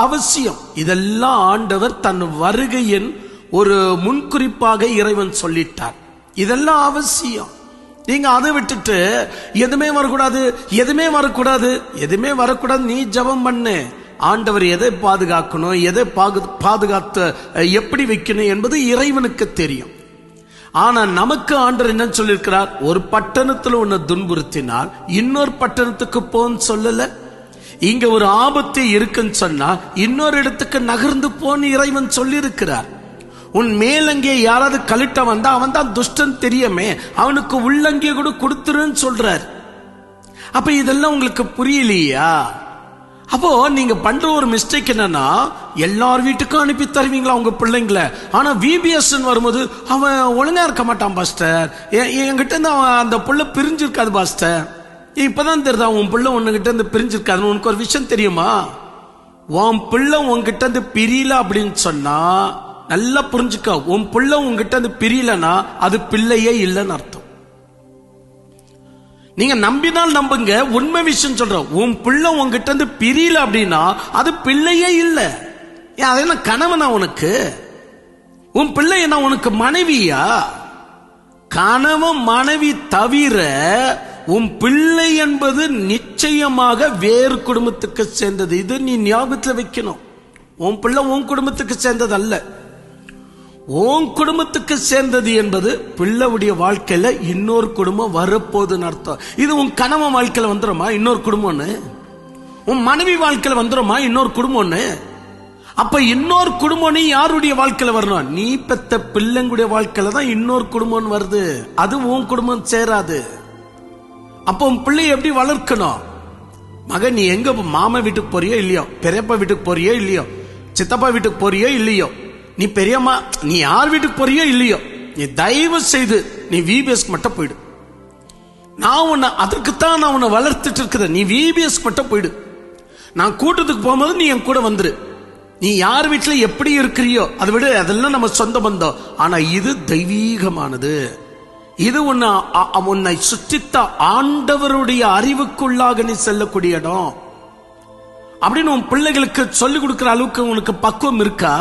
அவசியம். இதெல்லாம் ஆண்டவர் தன் வருகையின் ஒரு முன்குறிப்பாக இறைவன் சொல்லிட்டார். இதெல்லாம் அவசியம். நீங்க அதை விட்டுட்டு எதுவுமே வரக்கூடாது, எதுவுமே வரக்கூடாது, எதுவுமே வரக்கூடாது நீ ஜெபம் பண்ணு. ஆண்டவர் எதை பாதுகாக்கணும், எதை பாதுகாத்து எப்படி வைக்கணும் என்பது இறைவனுக்கு தெரியும். ஆனா நமக்கு ஆண்டவர் என்ன சொல்லிருக்கிறார், ஒரு பட்டணத்துல உன்னை துன்புறுத்தினால் இன்னொரு பட்டணத்துக்கு போன்னு சொல்லல. இங்க ஒரு ஆபத்து இருக்குன்னு சொன்னா இன்னொரு இடத்துக்கு நகர்ந்து போன்னு இறைவன் சொல்லி இருக்கிறார். உன் மேலங்கே யாராவது கழிட்ட வந்தா அவன் தான் துஷ்டன் தெரியுமே, அவனுக்கு உள்ளங்கே கூட கொடுத்துருன்னு சொல்றார். அப்ப இதெல்லாம் உங்களுக்கு புரியலையா? அப்போ நீங்க பண்ற ஒரு மிஸ்டேக் என்னன்னா, எல்லார் வீட்டுக்கும் அனுப்பி தருவீங்களா உங்க பிள்ளைங்களை, ஆனா VBS வரும்போது அவன் ஒழுங்கா இருக்க மாட்டான் பாஸ்டர், என்கிட்ட இருந்து அந்த புள்ள பிரிஞ்சிருக்காது பாஸ்டர். இப்பதான் தெரியுதா உன் பிள்ளை உன்கிட்ட இருந்து பிரிஞ்சிருக்காது. உனக்கு ஒரு விஷயம் தெரியுமா, உன் பிள்ளை உன்கிட்ட இருந்து பிரியல அப்படின்னு சொன்னா நல்லா புரிஞ்சுக்க, உன் பிள்ளை உன்கிட்ட இருந்து பிரியலன்னா அது பிள்ளையே இல்லைன்னு அர்த்தம். நீங்க நம்பினால் நம்புங்க, உண்மை விஷயம் சொல்றோம். உன் பிள்ளை உங்ககிட்ட இருந்து பிரியல அப்படின்னா அது பிள்ளையே இல்ல. அது என்ன கணவனா உனக்கு? உன் பிள்ளை என்ன உனக்கு மனைவியா? கணவன் மனைவி தவிர உன் பிள்ளை என்பது நிச்சயமாக வேறு குடும்பத்துக்கு சேர்ந்தது. இது நீ ஞாபகத்தில் வைக்கணும். உன் பிள்ளை உன் குடும்பத்துக்கு சேர்ந்தது அல்ல. உன் குடும்பத்துக்கு சேர்ந்தது என்பது பிள்ளைவுடைய வாழ்க்கையில இன்னொரு குடும்பம் வரப்போகுதுன்னு அர்த்தம். இது உன் கணவன் வாழ்க்கையில வந்துருமா இன்னொரு குடும்பம்னு? உன் மனைவி வாழ்க்கையில வந்துருமா இன்னொரு குடும்பம்னு? அப்ப இன்னொரு குடும்பம் யாருடைய வாழ்க்கையில வரணும்? நீ பெத்த பிள்ளைங்களுடைய வாழ்க்கையில தான் இன்னொரு குடும்பம் வருது. அது உன் குடும்பம் சேராது. அப்ப உன் பிள்ளை எப்படி வளர்க்கணும்? மகன், நீ எங்க மாமா வீட்டுக்கு போறியோ இல்லையோ, பெரியப்பா வீட்டுக்கு போறியோ இல்லையோ, சித்தப்பா வீட்டுக்கு போறியோ இல்லையோ, நீ பெரியம்மா நீ யார் வீட்டுக்கு போறியோ இல்லையோ, நீ தயவு செய்து நீ VBS மட்டும் போயிடு. நான் உன்னை அதற்குத்தான் நான் உன்னை வளர்த்துட்டு இருக்கிறேன். நீ VBS மட்டும் போயிடு. நான் கூட்டத்துக்கு போகும்போது நீ என் கூட வந்துரு. நீ யார் வீட்டுல எப்படி இருக்கிறியோ அதை விட, அதெல்லாம் நம்ம சொந்த பந்தம். ஆனா இது தெய்வீகமானது. இது உன்னை சுற்றித்த ஆண்டவருடைய அறிவுக்குள்ளாக நீ செல்லக்கூடிய இடம் அப்படின்னு உன் பிள்ளைகளுக்கு சொல்லிக் கொடுக்கிற அளவுக்கு உனக்கு பக்குவம் இருக்கா?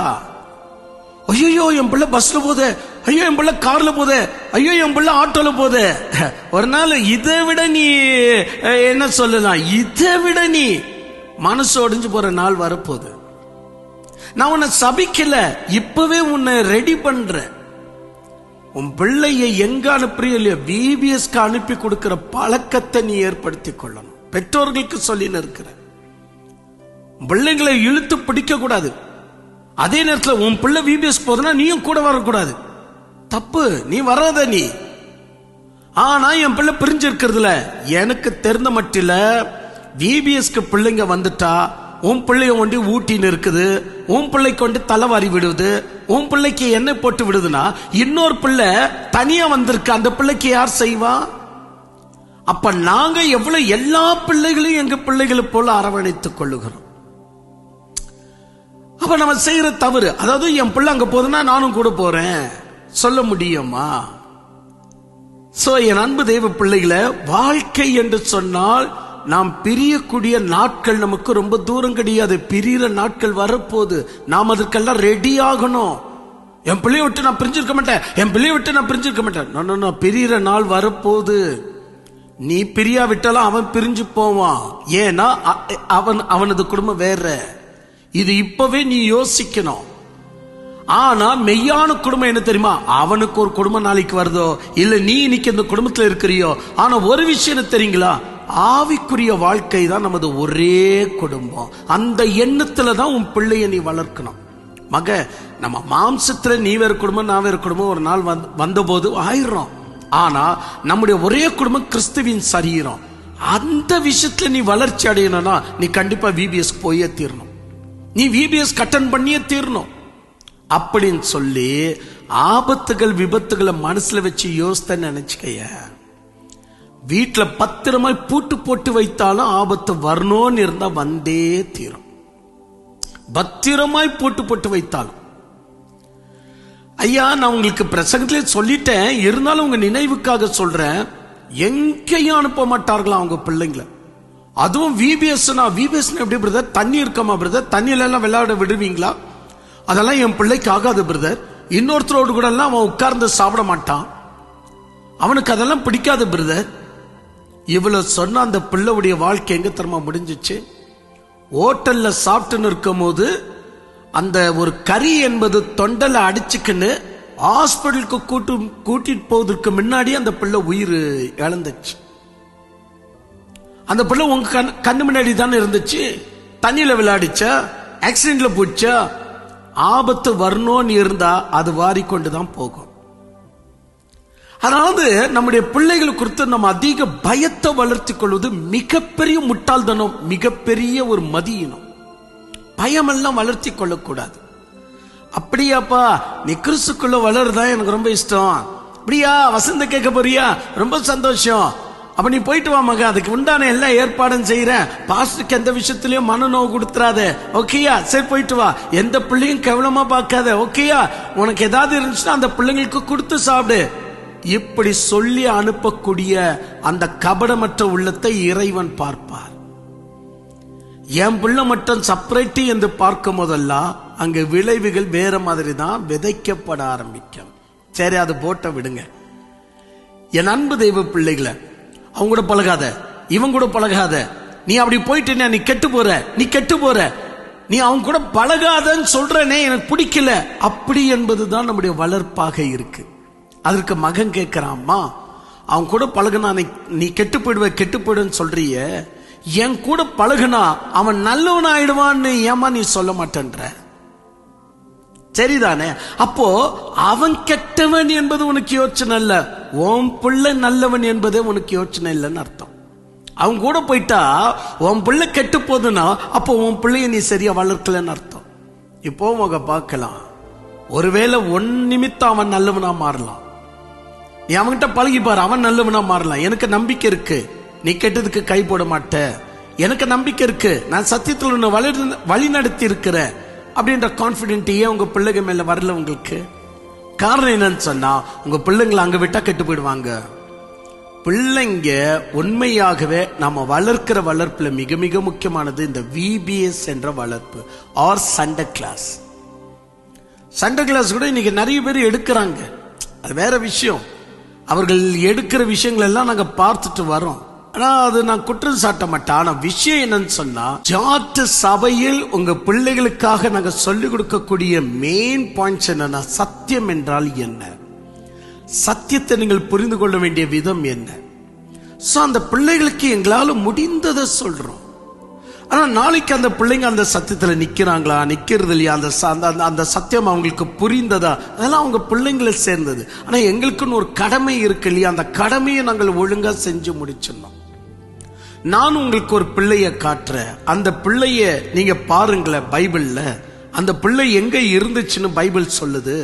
ஐயோ என் பிள்ளை பஸ்ல போதே, ஐயோ என் பிள்ளை கார்ல போதே, ஐயோ என் பிள்ளை ஆட்டோல போதே. ஒரு நாள் இதை விட நீ என்ன சொல்லலாம், இதை விட நீ மனசு ஒடிஞ்சு போற நாள் வரப்போகுது. நான் உன்னை சபிக்கல, இப்பவே உன்னை ரெடி பண்றேன். உன் பிள்ளைய எங்க அனுப்புறியோ இல்லையோ VBSக்கு அனுப்பி கொடுக்கிற பழக்கத்தை நீ ஏற்படுத்திக் கொள்ளணும். பெற்றோர்களுக்கு சொல்லின்னு இருக்கிற பிள்ளைங்களை இழுத்து பிடிக்க கூடாது. அதே நேரத்தில் உன் பிள்ளை VBS போதுன்னா நீயும் கூட வரக்கூடாது. தப்பு, நீ வராத நீ. ஆனா என் பிள்ளை பிரிஞ்சு இருக்கிறதுல எனக்கு தெரிந்த மட்டில VBSக்கு பிள்ளைங்க வந்துட்டா உன் பிள்ளைய கொண்டு ஊட்டின்னு இருக்குது, உன் பிள்ளைக்கு கொண்டு தலைவாரி விடுவது, உன் பிள்ளைக்கு எண்ணெய் போட்டு விடுதுன்னா இன்னொரு பிள்ளை தனியா வந்திருக்கு, அந்த பிள்ளைக்கு யார் செய்வா? அப்ப நாங்க எவ்வளவு எல்லா பிள்ளைகளையும் எங்க பிள்ளைகளை போல அரவணைத்துக் கொள்ளுகிறோம். அப்ப அப்ப நம்ம செய்யற தவறு, அதாவது என் பிள்ளை அங்க போதுன்னா நானும் கூட போறேன் சொல்ல முடியுமா? சோ என் அன்பு தெய்வ பிள்ளைகளை, வாழ்க்கை என்று சொன்னால் நாம் பிரியக்கூடிய நாட்கள் நமக்கு ரொம்ப தூரம் கிடையாது. பிரிகிற நாட்கள் வரப்போது, நாம் அதற்கெல்லாம் ரெடி ஆகணும். என் பிள்ளைய விட்டு நான் பிரிஞ்சிருக்க மாட்டேன், என் பிள்ளைய விட்டு நான் பிரிஞ்சிருக்க மாட்டேன். பிரிகிற நாள் வரப்போது. நீ பிரியா விட்டாலும் அவன் பிரிஞ்சு போவான். ஏன்னா அவனது குடும்பம் வேற. இது இப்பவே நீ யோசிக்கணும். ஆனா மெய்யான குடும்பம் என்ன தெரியுமா? அவனுக்கு ஒரு குடும்பம் நாளைக்கு வருதோ இல்ல நீ இன்னைக்கு இந்த குடும்பத்துல இருக்கிறியோ, ஆனா ஒரு விஷயம் தெரியுங்களா? ஆவிக்குரிய வாழ்க்கை தான் நமது ஒரே குடும்பம். அந்த எண்ணத்துல தான் உன் பிள்ளைய நீ வளர்க்கணும். மக, நம்ம மாம்சத்துல நீ வேற குடும்பம் நான் வேற குடும்பம் ஒரு நாள் வந்த போது ஆயிரும். ஆனா நம்முடைய ஒரே குடும்பம் கிறிஸ்துவின் சரீரம். அந்த விஷயத்துல நீ வளர்ச்சி அடையணும்னா நீ கண்டிப்பா VBS போயே தீரணும். நீ VBS கட்டன் பண்ணியே தீரணும். அப்படின்னு சொல்லி ஆபத்துகள் விபத்துகளை மனசுல வச்சு யோசித்த நினைச்சுக்கைய. வீட்டுல பத்திரமாய் பூட்டு போட்டு வைத்தாலும் ஆபத்து வரணும்னு இருந்தா வந்தே தீரும். பத்திரமாய் பூட்டு போட்டு வைத்தாலும். ஐயா, நான் உங்களுக்கு பிரசங்கத்திலே சொல்லிட்டேன், இருந்தாலும் உங்க நினைவுக்காக சொல்றேன். எங்கேயும் அனுப்ப மாட்டார்களா அவங்க பிள்ளைங்களை. அதுவும் VBS எப்படி பிரதர்? தண்ணி இருக்கமா பிரதர்? தண்ணியில எல்லாம் விளையாட விடுவீங்களா? அதெல்லாம் என் பிள்ளைக்கு ஆகாது பிரதர். இன்னொருத்தரோடு கூட எல்லாம் அவன் உட்கார்ந்து சாப்பிட மாட்டான், அவனுக்கு அதெல்லாம் பிடிக்காது பிரதர். இவ்வளவு சொன்ன அந்த பிள்ளையுடைய வாழ்க்கை எங்க தரமா முடிஞ்சிச்சு? ஹோட்டல்ல சாப்பிட்டு இருக்கும் போது அந்த ஒரு கறி என்பது தொண்டல அடிச்சுக்கின்னு ஹாஸ்பிட்டலுக்கு கூட்டிட்டு போவதற்கு முன்னாடி அந்த பிள்ளை உயிர் இழந்துச்சு. அந்த பிள்ளை உங்க கண்ணு முன்னாடி தானே இருந்துச்சு. தண்ணியில விளையாடிச்சா, ஆக்சிடென்ட்ல போச்சா? ஆபத்து வரணும்னு இருந்தா அது வாரிக்கொண்டுதான் போகும். அதாவது நம்முடைய பிள்ளைகள் குறித்து நம்ம அதிக பயத்தை வளர்த்தி கொள்வது மிகப்பெரிய முட்டாள்தனம், மிகப்பெரிய ஒரு மதியினம். பயமெல்லாம் வளர்த்தி கொள்ளக்கூடாது. அப்படியாப்பா, நீ கிறிஸ்துக்குள்ள வளருதா? எனக்கு ரொம்ப இஷ்டம். அப்படியா? வசந்த கேட்க போறியா? ரொம்ப சந்தோஷம். அப்ப நீ போயிட்டு வா மக, அதுக்கு உண்டான எல்லா ஏற்பாடும் செய்யறேன். பாஸ்டருக்கு எந்த விஷயத்திலயும் மன நோவு கொடுத்துறாத, ஓகேயா? சரி போயிட்டு வா. எந்த பிள்ளையும் கேவலமா பார்க்காத, ஓகேயா? உனக்கு ஏதாவது இருந்துச்சுன்னா அந்த பிள்ளைங்களுக்கு கொடுத்து சாப்பிடு. இப்படி சொல்லி அனுப்பக்கூடிய அந்த கபடமற்ற உள்ளத்தை இறைவன் பார்ப்பார். என் பிள்ளை மட்டும் செப்பரேட்டி என்று பார்க்கும் போதெல்லாம் அங்க விளைவுகள் வேற மாதிரி தான் விதைக்கப்பட ஆரம்பிக்கும். சரி, அது போட்ட விடுங்க. என் அன்பு தெய்வ பிள்ளைகளை, அவங்க கூட பழகாத, இவங்க கூட பழகாத. நீ அப்படி போயிட்டு நீ கெட்டு போற, நீ கெட்டு போற, நீ அவங்க கூட பழகாதன்னு சொல்றனே, எனக்கு பிடிக்கல. அப்படி என்பதுதான் நம்முடைய வளர்ப்பாக இருக்கு. அதற்கு மகன் கேட்கிறான், அம்மா அவன் கூட பழகுனா நீ கெட்டு போயிடுவ, கெட்டு போயிடுன்னு சொல்றிய, என் கூட பழகுனா அவன் நல்லவன் ஆயிடுவான்னு ஏமா நீ சொல்ல மாட்டேன்ற? சரிதானே? அப்போ அவன் கெட்டவன் என்பது உனக்கு யோசனை இல்ல, உன் பிள்ளை நல்லவன் என்பதே உனக்கு யோசனை இல்லைன்னு அர்த்தம். அவன் கூட போயிட்டா உன் பிள்ளை கெட்டு போதுன்னா அப்போ உன் பிள்ளைய நீ சரியா வளர்க்கலன்னு அர்த்தம். இப்போ உங்க பார்க்கலாம், ஒருவேளை ஒன் நிமித்தம் அவன் நல்லவனா மாறலாம். நீ அவன்கிட்ட பழகிப்பாரு, அவன் நல்லவனா மாறலாம். எனக்கு நம்பிக்கை இருக்கு, நீ கெட்டதுக்கு கை போட மாட்ட. எனக்கு நம்பிக்கை இருக்கு, நான் சத்தியத்தில் உன்னை வழி நடத்தி இருக்கிற அப்படின்ற கான்பிடென்ட் ஏன் உங்க பிள்ளைங்க மேல வரல உங்களுக்கு? காரணம் என்னன்னு சொன்னா, உங்க பிள்ளைங்களை அங்க விட்டா கெட்டு போயிடுவாங்க. பிள்ளைங்க உண்மையாகவே நாம வளர்க்கிற வளர்ப்புல மிக மிக முக்கியமானது இந்த VBS என்ற வளர்ப்பு, or Sunday class. Sunday class கூட இன்னைக்கு நிறைய பேர் எடுக்கிறாங்க, அது வேற விஷயம். அவர்கள் எடுக்கிற விஷயங்கள் எல்லாம் நாங்க பார்த்துட்டு வரோம். ஆனா அது நான் குற்றம் சாட்ட மாட்டேன். ஆனா விஷயம் என்னன்னு சொன்னா, ஜார்ஜ் சபையில் உங்க பிள்ளைகளுக்காக நாங்க சொல்லிக் கொடுக்கக்கூடிய மெயின் பாயிண்ட்ஸ் என்னன்னா, சத்தியம் என்றால் என்ன, சத்தியத்தை நீங்கள் புரிந்து கொள்ள வேண்டிய விதம் என்ன. சோ அந்த பிள்ளைகளுக்கு எங்களால முடிந்ததை சொல்றோம். ஆனா நாளைக்கு அந்த பிள்ளைங்க அந்த சத்தியத்துல நிக்கிறாங்களா, நிக்கிறது இல்லையா, அந்த சத்தியம் அவங்களுக்கு புரிந்ததா, அதெல்லாம் அவங்க பிள்ளைங்களை சேர்ந்தது. ஆனா எங்களுக்குன்னு ஒரு கடமை இருக்கு இல்லையா, அந்த கடமையை நாங்கள் ஒழுங்கா செஞ்சு முடிச்சிடணும். நான் உங்களுக்கு ஒரு பிள்ளைய காட்டுறேன், அந்த பிள்ளைய நீங்க பாருங்களேன். பைபிள்ல அந்த பிள்ளை எங்க இருந்துச்சுன்னு பைபிள் சொல்லுது.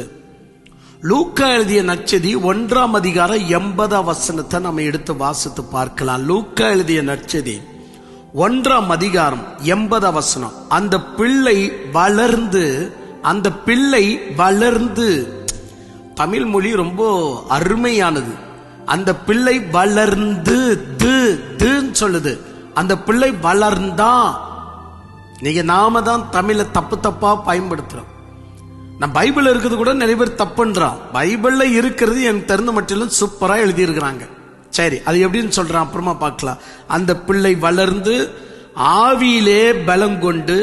லூக்கா எழுதிய நற்செய்தி 1ஆம் அதிகாரம் 80ஆம் வசனத்தை நம்ம எடுத்து வாசித்து பார்க்கலாம். லூக்கா எழுதிய நற்செய்தி 1ஆம் அதிகாரம் 80 வசனம். அந்த பிள்ளை வளர்ந்து தமிழ் மொழி ரொம்ப அருமையானது. அந்த பிள்ளை வளர்ந்து சொல்லுது. அந்த பிள்ளை வளர்ந்தான். நீங்க நாம தான் தமிழை தப்பா பயன்படுத்துறோம். நான் பைபிள் இருக்கிறது கூட நிறைய பேர் தப்புன்றான். பைபிள்ல இருக்கிறது எனக்கு தெரிந்த மட்டிலும் சூப்பரா எழுதி இருக்கிறாங்க. சரி, அது எப்படின்னு சொல்றான் அப்புறமா பார்க்கலாம். அந்த பிள்ளை வளர்ந்து ஆவியிலே பலம் கொண்டு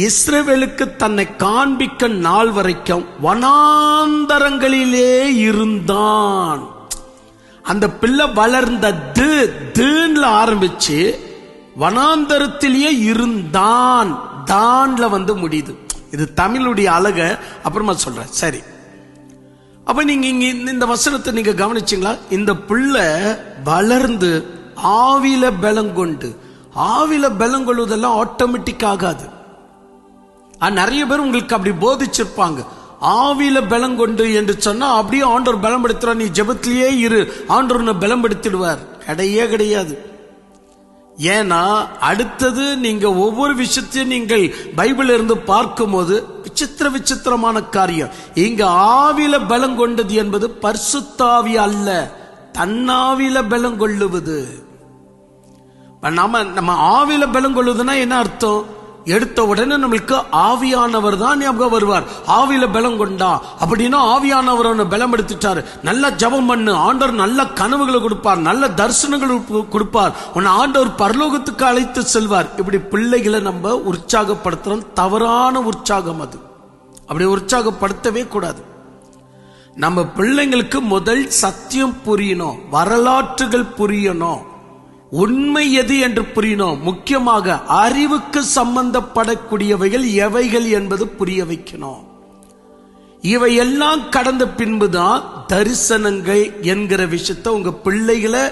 இஸ்ரவேலுக்கு தன்னை காண்பிக்க நாள் வரைக்கும் வனாந்தரங்களிலே இருந்தான். அந்த பிள்ளை வளர்ந்தது ஆரம்பிச்சு வனாந்தரத்திலேயே இருந்தான். தான்ல முடியுது. இது தமிழுடைய அழக அப்புறமா சொல்றேன். சரி, அப்ப நீங்க இந்த வசனத்தை நீங்க கவனிச்சீங்களா? இந்த பிள்ளை வளர்ந்து ஆவில பலம் கொண்டு. ஆவில பலம் கொள்வதெல்லாம் ஆட்டோமேட்டிக் ஆகாது. நிறைய பேர் உங்களுக்கு அப்படி போதிச்சிருப்பாங்க. ஆவில பலம் கொண்டு என்று சொன்னா அப்படியே ஆண்டவர் பலம் படுத்துற, நீ ஜெபத்திலேயே இரு, ஆண்டவர் பலம் படுத்திடுவார். கிடையாது. ஏன்னா அடுத்தது நீங்க ஒவ்வொரு விஷயத்தையும் நீங்கள் பைபிள் இருந்து பார்க்கும் போது விசித்திரமான காரியம். இங்க ஆவில பலம் கொண்டது என்பது பரிசுத்தாவி அல்ல, தன்னாவில பலம் கொள்ளுவது. நம்ம ஆவில பலம் கொள்ளுவதுன்னா என்ன அர்த்தம்? எடுத்த உடனே நம்மளுக்கு ஆவியானவர் தான் ஞாபகம் வருவார். ஆவியில பலம் கொண்டா அப்படின்னா ஆவியானவர் பலம் எடுத்துட்டாரு. நல்ல ஜபம் பண்ணு, ஆண்டவர் நல்ல கனவுகளை கொடுப்பார், நல்ல தரிசனங்கள் கொடுப்பார், உன்னை ஆண்டவர் பரலோகத்துக்கு அழைத்து செல்வார். இப்படி பிள்ளைகளை நம்ம உற்சாகப்படுத்துறோம். தவறான உற்சாகம் அது. அப்படி உற்சாகப்படுத்தவே கூடாது. நம்ம பிள்ளைங்களுக்கு முதல் சத்தியம் புரியணும், வரலாற்றுகள் புரியணும், உண்மை எது என்று புரியணும். முக்கியமாக அறிவுக்கு சம்பந்தப்படக்கூடியவைகள் எவைகள் என்பது புரிய வைக்கணும். இவையெல்லாம் கடந்த பின்புதான் தரிசனங்கள் என்கிற விஷயத்த உங்க பிள்ளைகளை,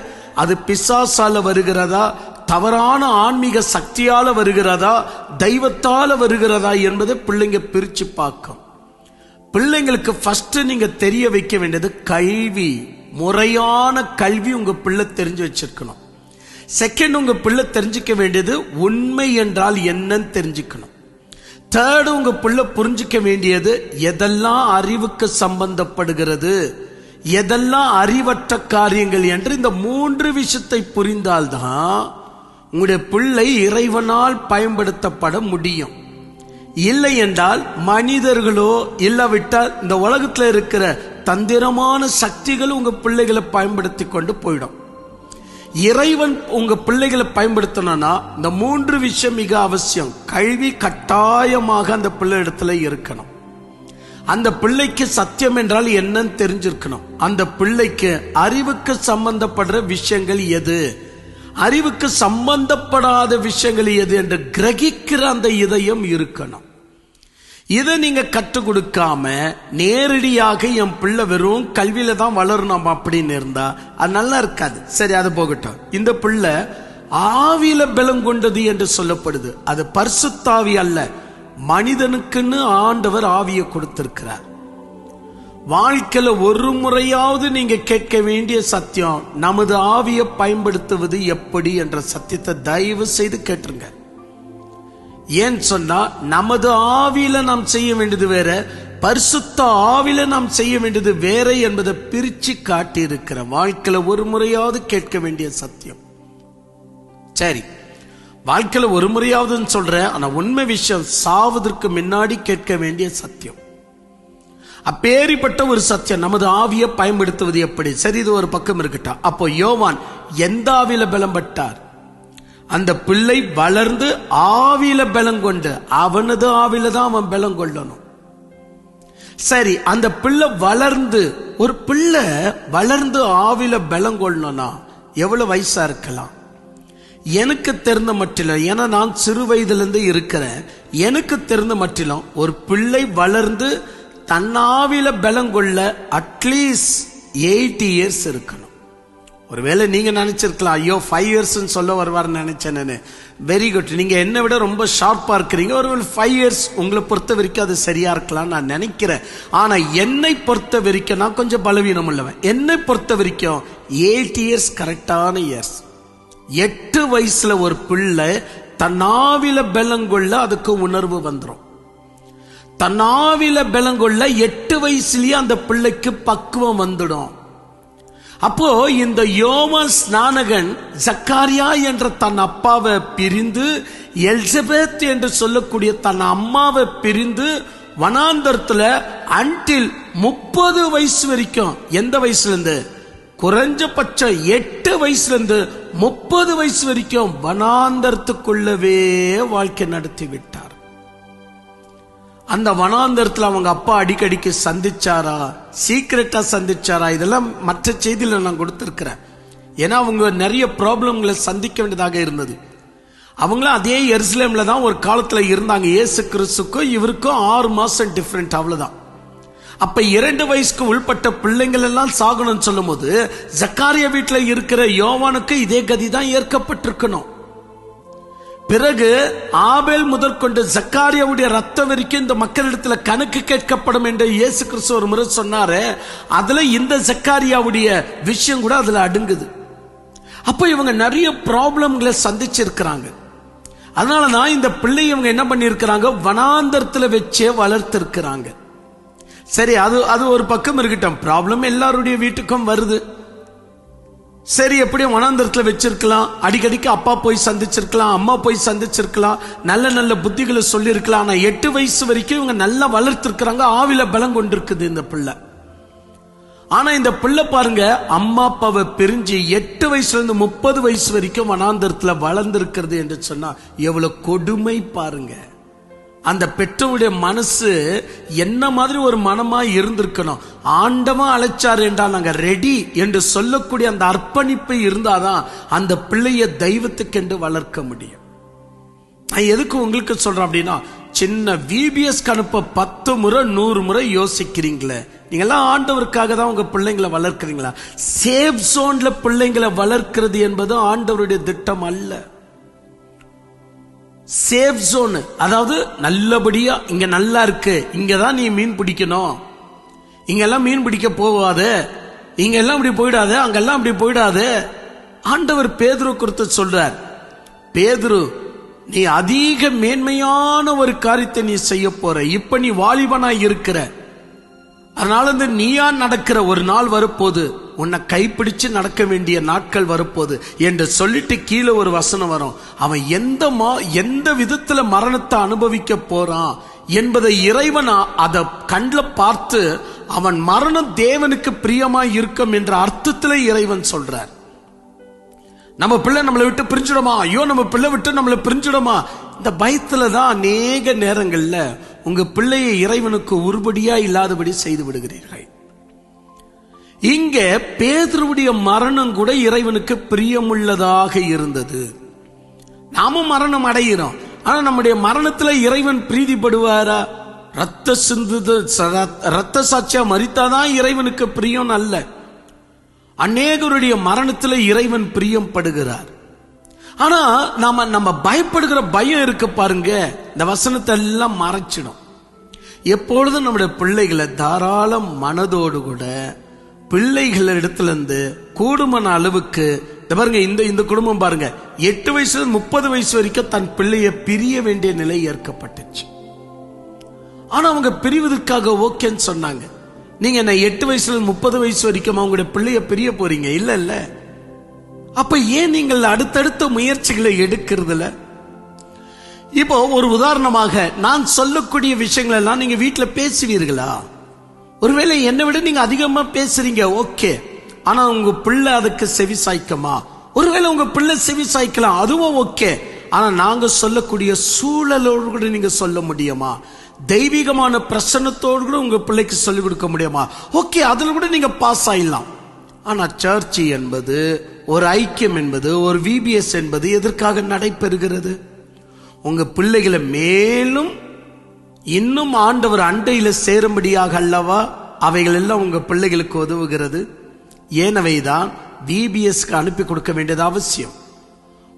அது பிசாசால வருகிறதா, தவறான ஆன்மீக சக்தியால வருகிறதா, தெய்வத்தால வருகிறதா என்பதை பிள்ளைங்க பிரிச்சு பார்க்கும். பிள்ளைங்களுக்கு ஃபர்ஸ்ட் நீங்க தெரிய வைக்க வேண்டியது கல்வி. முறையான கல்வி உங்க பிள்ளை தெரிஞ்சு வச்சிருக்கணும். செகண்ட், உங்க பிள்ளை தெரிஞ்சுக்க வேண்டியது உண்மை என்றால் என்னன்னு தெரிஞ்சுக்கணும். தேர்டு, உங்க பிள்ளை புரிஞ்சுக்க வேண்டியது எதெல்லாம் அறிவுக்கு சம்பந்தப்படுகிறது, எதெல்லாம் அறிவற்ற காரியங்கள் என்று. இந்த 3 விஷயத்தை புரிந்தால்தான் உங்களுடைய பிள்ளை இறைவனால் பயன்படுத்தப்பட முடியும். இல்லை என்றால் மனிதர்களோ இல்லாவிட்டால் இந்த உலகத்தில் இருக்கிற தந்திரமான சக்திகள் உங்க பிள்ளைகளை பயன்படுத்தி கொண்டு போயிடும். இறைவன் உங்க பிள்ளைகளை பயன்படுத்தணும்னா இந்த 3 விஷயம் மிக அவசியம். கல்வி கட்டாயமாக அந்த பிள்ளை இடத்துல இருக்கணும். அந்த பிள்ளைக்கு சத்தியம் என்றால் என்னன்னு தெரிஞ்சிருக்கணும். அந்த பிள்ளைக்கு அறிவுக்கு சம்பந்தப்படுற விஷயங்கள் எது, அறிவுக்கு சம்பந்தப்படாத விஷயங்கள் எது என்று கிரகிக்கிற அந்த இதயம் இருக்கணும். இதை நீங்க கற்றுக் கொடுக்காம நேரடியாக என் பிள்ளை வெறும் கல்வியில தான் வளரணும் அப்படின்னு இருந்தா அது நல்லா இருக்காது. சரி, அது போகட்டும். இந்த பிள்ளை ஆவியில பலம் கொண்டது என்று சொல்லப்படுது. அது பரிசுத்தாவி அல்ல, மனிதனுக்குன்னு ஆண்டவர் ஆவியை கொடுத்திருக்கிறார். வாழ்க்கையில ஒரு முறையாவது நீங்க கேட்க வேண்டிய சத்தியம், நமது ஆவியை பயன்படுத்துவது எப்படி என்ற சத்தியத்தை தயவு செய்து கேட்டுருங்க. ஏன் சொன்னா நமது ஆவியில நாம் செய்ய வேண்டியது வேற, பரிசுத்த ஆவியில நாம் செய்ய வேண்டியது வேற என்பதை பிரிச்சு காட்டி இருக்கிற வாழ்க்கையில ஒரு முறையாவது கேட்க வேண்டிய சத்தியம். சரி, வாழ்க்கையில ஒரு முறையாவதுன்னு சொல்றேன், ஆனா உண்மை விஷயம் சாவதற்கு முன்னாடி கேட்க வேண்டிய சத்தியம். அப்பேரிப்பட்ட ஒரு சத்தியம் நமது ஆவியை பயன்படுத்துவது எப்படி. சரி, இது ஒரு பக்கம் இருக்கட்டும். அப்போ யோவான் எந்த ஆவியில பலம் பட்டார்? அந்த பிள்ளை வளர்ந்து ஆவியில பலம் கொண்டு, அவனது ஆவியில தான் அவன் பலம் கொள்ளணும். சரி, அந்த பிள்ளை வளர்ந்து, ஒரு பிள்ளை வளர்ந்து ஆவியில பலம் கொள்ளணும்னா எவ்வளவு வயசா இருக்கலாம்? எனக்கு தெரிந்த மட்டிலும், ஏன்னா நான் சிறு வயதிலிருந்து இருக்கிறேன், எனக்கு தெரிந்த மட்டிலும் ஒரு பிள்ளை வளர்ந்து தன்னாவில பலம் கொள்ள அட்லீஸ்ட் 8 இயர்ஸ் இருக்கணும். ஒருவேளை நீங்க நினைச்சிருக்கலாம், ஐயோ 5 இயர்ஸ் சொல்ல வருவார்னு நினைச்சேன்னு. வெரி குட், நீங்க என்னை விட ரொம்ப ஷார்ப்பா இருக்கிறீங்க. ஒருவேளை 5 இயர்ஸ் உங்களை பொறுத்த வரைக்கும் அது சரியா இருக்கலாம் நான் நினைக்கிறேன். ஆனா என்னை பொறுத்த வரைக்கும் நான் கொஞ்சம் பலவீனம் உள்ளவன். என்னை பொறுத்த வரைக்கும் 8 இயர்ஸ் கரெக்டான இயர்ஸ். 8 வயசுல ஒரு பிள்ளை தன்னாவில பெலங்கொள்ள அதுக்கு உணர்வு வந்துடும். தன்னாவில பெலங்கொள்ள 8 வயசுலயே அந்த பிள்ளைக்கு பக்குவம் வந்துடும். அப்போ இந்த யோவான் ஸ்நானகன் ஜக்காரியா என்ற தன் அப்பாவை பிரிந்து, எலிசபெத் என்று சொல்லக்கூடிய தன் அம்மாவை பிரிந்து வனாந்தரத்துல அன்டில் 30 வயசு வரைக்கும், எந்த வயசுல இருந்து? குறைஞ்சபட்சம் 8 வயசுல இருந்து 30 வயசு வரைக்கும் வனாந்தரத்துக்குள்ளவே வாழ்க்கை நடத்தி விட்டார். அந்த வனாந்தரத்துல அவங்க அப்பா அடிக்கடிக்கு சந்திச்சாரா, சீக்கிரட்டா சந்திச்சாரா, இதெல்லாம் மற்ற செய்தியில நான் கொடுத்திருக்கிறேன். ஏன்னா அவங்க நிறைய ப்ராப்ளம்களை சந்திக்க வேண்டியதாக இருந்தது. அவங்களும் அதே எருசலேம்ல தான் ஒரு காலத்துல இருந்தாங்க. இயேசு கிறிஸ்துக்கும் இவருக்கும் 6 மாசம் டிஃபரெண்ட், அவ்வளவுதான். அப்ப 2 வயசுக்கு உள்பட்ட பிள்ளைங்கள் எல்லாம் சாகணும்னு சொல்லும் போது ஜக்காரியா வீட்டுல இருக்கிற யோவானுக்கு இதே கதி தான் ஏற்கப்பட்டிருக்கணும். பிறகு ஆபேல் முதற்கொண்டு ஜக்காரியாவுடைய ரத்தம் வரைக்கும் இந்த மக்களிடத்துல கணக்கு கேட்கப்படும் என்று இயேசு கிறிஸ்து ஒரு முறை சொன்னாரு. அதுல இந்த ஜக்காரியாவுடைய விஷயம் கூட அதுல அடங்குது. அப்ப இவங்க நிறைய ப்ராப்ளம்களை சந்திச்சிருக்கிறாங்க. அதனாலதான் இந்த பிள்ளை இவங்க என்ன பண்ணிருக்கிறாங்க, வனாந்தரத்துல வச்சே வளர்த்திருக்கிறாங்க. சரி, அது ஒரு பக்கம் இருக்கட்டும். ப்ராப்ளம் எல்லாருடைய வீட்டுக்கும் வருது. சரி, எப்படியும் வனாந்தரத்துல வச்சிருக்கலாம், அடிக்கடிக்கு அப்பா போய் சந்திச்சிருக்கலாம், அம்மா போய் சந்திச்சிருக்கலாம், நல்ல நல்ல புத்திகளை சொல்லி இருக்கலாம். ஆனா 8 வயசு வரைக்கும் இவங்க நல்லா வளர்த்திருக்கிறாங்க. ஆவில பலம் கொண்டிருக்குது இந்த பிள்ளை. ஆனா இந்த பிள்ளை பாருங்க, அம்மா அப்பாவை பிரிஞ்சு 8 வயசுல இருந்து 30 வயசு வரைக்கும் வனாந்தரத்துல வளர்ந்திருக்கிறது என்று சொன்னா எவ்வளவு கொடுமை பாருங்க. அந்த பெற்றோருடைய மனசு என்ன மாதிரி ஒரு மனமா இருந்திருக்கணும். ஆண்டவன் அழைச்சார் என்றால் நாங்க ரெடி என்று சொல்லக்கூடிய அந்த அர்ப்பணிப்பு இருந்தாதான் அந்த பிள்ளைய தெய்வத்துக்கென்று வளர்க்க முடியும். நான் எதுக்கு உங்களுக்கு சொல்றேன் அப்படின்னா, சின்ன VBS அனுப்ப 10 முறை 100 முறை யோசிக்கிறீங்களே, நீங்க எல்லாம் ஆண்டவருக்காக தான் உங்க பிள்ளைங்களை வளர்க்கிறீங்களா? சேஃப் ஜோன்ல பிள்ளைங்களை வளர்க்கிறது என்பது ஆண்டவருடைய திட்டம் அல்ல. சேஃப் ஜோன், அதாவது நல்லபடியா இங்க நல்லா இருக்கு, இங்கதான் நீ மீன் பிடிக்கணும், இங்கெல்லாம் மீன் பிடிக்க போகாது, இங்க எல்லாம் இப்படி போயிடாது, அங்கெல்லாம் அப்படி போயிடாது. ஆண்டவர் பேதுரு குறித்து சொல்றார், பேதுரு நீ அதிக மேன்மையான ஒரு காரியத்தை நீ செய்ய போற, இப்ப நீ வாலிபனாய் இருக்கிற, அதனால இந்த நீயா நடக்கிற ஒரு நாள் வரப்போது, உன்னை கைப்பிடிச்சு நடக்க வேண்டிய நாட்கள் வரப்போது என்று சொல்லிட்டு கீழே ஒரு வசனம் வரும். அவன் எந்த விதத்துல மரணத்தை அனுபவிக்க போறான் என்பதை இறைவன் அதை கண்ணில் பார்த்து அவன் மரணம் தேவனுக்கு பிரியமாய் இருக்கும் என்ற அர்த்தத்துல இறைவன் சொல்றார். நம்ம பிள்ளை நம்மளை விட்டு பிரிஞ்சிடுமா, ஐயோ நம்ம பிள்ளை விட்டு நம்மளை பிரிஞ்சிடுமா, இந்த பயத்துலதான் அநேக நேரங்கள்ல உங்க பிள்ளையை இறைவனுக்கு உருபடியா இல்லாதபடி செய்து விடுகிறீர்கள். இங்க பேதுருவுடைய மரணம் கூட இறைவனுக்கு பிரியமுள்ளதாக இருந்தது. நாமும் மரணம் அடைகிறோம், ஆனா நம்முடைய மரணத்துல இறைவன் பிரீதிப்படுவாரா? ரத்த சாட்சியா மரித்தாதான் இறைவனுக்கு பிரியம் அல்ல. அநேகருடைய மரணத்துல இறைவன் பிரியம் படுகிறார். ஆனா நம்ம பயப்படுகிற பயம் இருக்கு பாருங்க, இந்த வசனத்தை எல்லாம் மறைச்சிடும். எப்பொழுதும் நம்முடைய பிள்ளைகளை தாராள மனதோடு கூட பிள்ளைகள் இடத்துல இருந்து கூடுமான அளவுக்கு பாருங்க, இந்த குடும்பம் பாருங்க, 8 வயசுல 30 வயசு வரைக்கும் தன் பிள்ளையை பிரிய வேண்டிய நிலை ஏற்கப்பட்டுச்சு. ஆனா அவங்க பிரிவதற்காக ஓகேன்னு சொன்னாங்க. நீங்க என்ன 8 வயசுல 30 வயசு வரைக்கும் அவங்களுடைய பிள்ளைய பிரிய போறீங்க? இல்ல இல்ல. அப்ப ஏன் நீங்கள் அடுத்தடுத்த முயற்சிகளை எடுக்கிறதுல? இப்போ ஒரு உதாரணமாக நான் சொல்லக்கூடிய விஷயங்கள் எல்லாம் நீங்க வீட்டுல பேசுவீர்களா? ஒருவேளை என்னை விட நீங்க அதிகமா பேசுறீங்க, ஓகே. ஆனா உங்க பிள்ளை அதுக்கு செவி சாய்க்குமா? ஒருவேளை உங்க பிள்ளை செவி சாய்க்கலாம், அதுவும் ஓகே. ஆனா நாங்க சொல்லக்கூடிய சூழலோடு கூட நீங்க சொல்ல முடியுமா? தெய்வீகமான பிரசன்னத்தோடு கூட உங்க பிள்ளைக்கு சொல்லிக் கொடுக்க முடியுமா? ஓகே, அதுல கூட நீங்க பாஸ் ஆயிடலாம். ஆனா சர்ச் என்பது, ஒரு ஐக்கியம் என்பது, ஒரு VBS என்பது எதற்காக நடைபெறுகிறது? உங்க பிள்ளைகளை மேலும் இன்னும் ஆண்டவர் அண்டையில சேரும்படியாக அல்லவா அவைகள் எல்லாம் உங்க பிள்ளைகளுக்கு உதவுகிறது. ஏனவைதான் VBSக்கு அனுப்பி கொடுக்க வேண்டியது அவசியம்.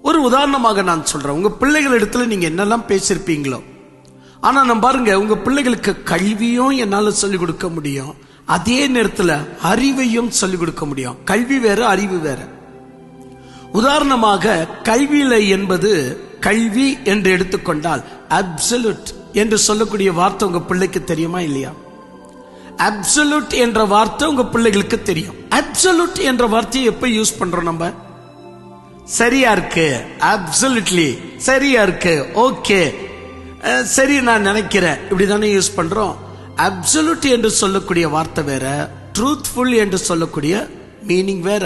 ஒரு உதாரணமாக நான் சொல்றேன், உங்க பிள்ளைகள் இடத்துல நீங்க என்னெல்லாம் பேசிருப்பீங்களோ, ஆனா நான் பாருங்க, உங்க பிள்ளைகளுக்கு கல்வியும் என்னால சொல்லிக் கொடுக்க முடியும், அதே நேரத்தில் அறிவையும் சொல்லிக் கொடுக்க முடியும். கல்வி வேற, அறிவு வேற. உதாரணமாக கல்வியில என்பது கல்வி என்று எடுத்துக்கொண்டால் அப்சல்யூட் என்று சொல்லக்கூடிய வார்த்தை உங்க பிள்ளைக்கு தெரியுமா இல்லையா? அப்சல்யூட் என்ற வார்த்தை உங்க பிள்ளைகளுக்கு தெரியும். அப்சல்யூட் என்ற வார்த்தையை எப்ப யூஸ் பண்றோம் நம்ம? சரியா இருக்கு, அப்சல்யூட்லி சரியா இருக்கு, ஓகே சரி நான் நினைக்கிறேன், இப்படிதானே யூஸ் பண்றோம். அப்சல்யூட் என்று சொல்லக்கூடிய வார்த்தை வேற, ட்ரூத்ஃபுல் என்று சொல்லக்கூடிய மீனிங் வேற.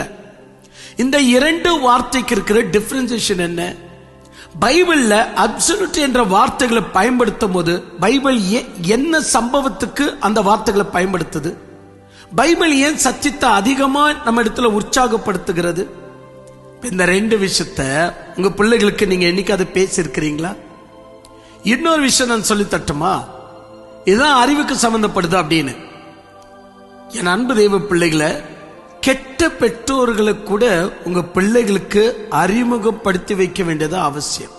இந்த இரண்டு வார்த்தைக்கு இருக்கிற டிஃபரன்சியேஷன் என்ன? பைபிள்ல அப்சல்யூட் என்ற வார்த்தைகளை பயன்படுத்தும் போது பைபிள் என்ன சம்பவத்துக்கு அந்த வார்த்தைகளை பயன்படுத்துது? பைபிள் ஏன் சத்தியத்தை அதிகமா நம்ம இடத்துல உற்சாகப்படுத்துகிறது? இந்த ரெண்டு விஷயத்த உங்க பிள்ளைகளுக்கு நீங்க என்னைக்காவது பேசி இருக்கிறீங்களா? இன்னொரு விஷயம் நான் சொல்லி தட்டுமா? இதுதான் அறிவுக்கு சம்பந்தப்படுது அப்படின்னு. என் அன்பு தெய்வ பிள்ளைகளை, கெட்ட பெற்றோர்களை கூட உங்க பிள்ளைகளுக்கு அறிமுகப்படுத்தி வைக்க வேண்டியது அவசியம்.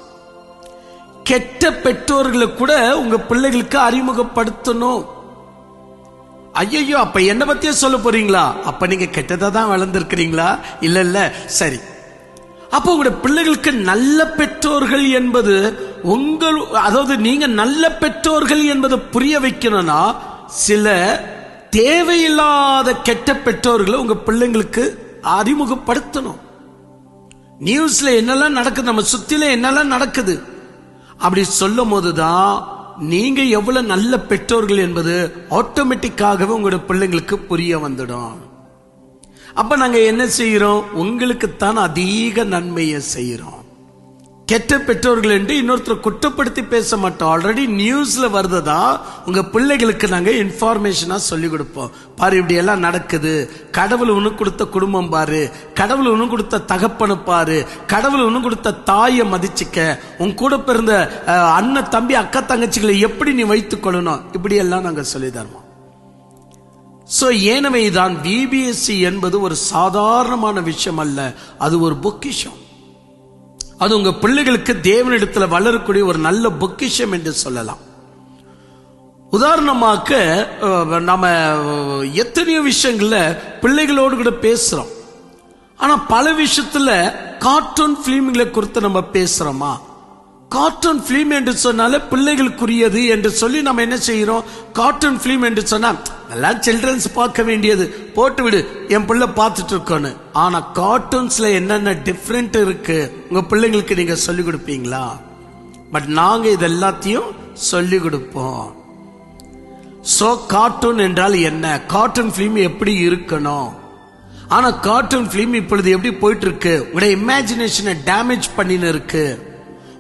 கெட்ட பெற்றோர்களை கூட உங்க பிள்ளைகளுக்கு அறிமுகப்படுத்தணும். ஐயோ, அப்ப என்ன பத்தியே சொல்ல போறீங்களா? அப்ப நீங்க கெட்டதா தான் வளர்ந்திருக்கிறீங்களா? இல்ல இல்ல, சரி. அப்போ உங்க பிள்ளைகளுக்கு நல்ல பெற்றோர்கள் என்பது அதாவது நீங்க நல்ல பெற்றோர்கள் என்பதை புரிய வைக்கணும்னா சில தேவையில்லாத கெட்ட பெற்றோர்களை உங்க பிள்ளைங்களுக்கு அறிமுகப்படுத்தணும். நியூஸ்ல என்னெல்லாம் நடக்குது, நம்ம சுத்தில என்னெல்லாம் நடக்குது, அப்படி சொல்லும் போதுதான் நீங்க எவ்வளவு நல்ல பெற்றோர்கள் என்பது ஆட்டோமேட்டிக்காகவே உங்களோட பிள்ளைங்களுக்கு புரிய வந்துடும். அப்ப நாங்க என்ன செய்யறோம்? உங்களுக்குத்தான் அதிக நன்மையை செய்யறோம். கெட்ட பெற்றோர்கள் என்று இன்னொருத்தர் குற்றப்படுத்தி பேச மாட்டோம். ஆல்ரெடி நியூஸ்ல வருதா உங்க பிள்ளைகளுக்கு நாங்க இன்ஃபார்மேஷனா சொல்லி கொடுப்போம். பாரு, இப்படி எல்லாம் நடக்குது, கடவுள் உனக்கு கொடுத்த குடும்பம் பாரு, கடவுள் உனக்கு கொடுத்த தகப்பனை பாரு, கடவுள் உனக்கு கொடுத்த தாயை மதிச்சுக்க, உன் கூட பிறந்த அண்ணன் தம்பி அக்கா தங்கச்சிகளை எப்படி நீ வைத்துக் கொள்ளணும், இப்படி எல்லாம் நாங்க சொல்லி தருவோம். ஏனவேதான் VBSC என்பது ஒரு சாதாரணமான விஷயம் அல்ல, அது ஒரு பொக்கிஷம். அது உங்க பிள்ளைகளுக்கு தேவனிடத்தில் வளரக்கூடிய ஒரு நல்ல பொக்கிஷம் என்று சொல்லலாம். உதாரணமாக நம்ம எத்தனையோ விஷயங்கள்ல பிள்ளைகளோடு கூட பேசுறோம். ஆனா பல விஷயத்துல கார்ட்டூன் பிலிம்களை குறித்து நம்ம பேசுறோமா? கார்ட்டூன் பிலிம் என்று சொன்னால பிள்ளைகளுக்குரியது என்று சொல்லி நம்ம என்ன செய்யறோம்? கார்ட்டூன் பிலிம் என்று சொன்னா நல்லா சில்ட்ரன்ஸ் பார்க்க வேண்டியது, போட்டு விடு, என் பிள்ளை பார்த்துட்டு இருக்கோன்னு. ஆனா கார்ட்டூன்ஸ்ல என்னென்ன டிஃபரெண்ட் இருக்கு உங்க பிள்ளைங்களுக்கு நீங்க சொல்லி கொடுப்பீங்களா? பட் நாங்க இது எல்லாத்தையும் சொல்லி கொடுப்போம். சோ கார்ட்டூன் என்றால் என்ன, கார்ட்டூன் பிலிம் எப்படி இருக்கணும். ஆனா கார்ட்டூன் பிலிம் இப்பொழுது எப்படி போயிட்டு இருக்கு? உடைய இமேஜினேஷனை டேமேஜ் பண்ணின்னு இருக்கு,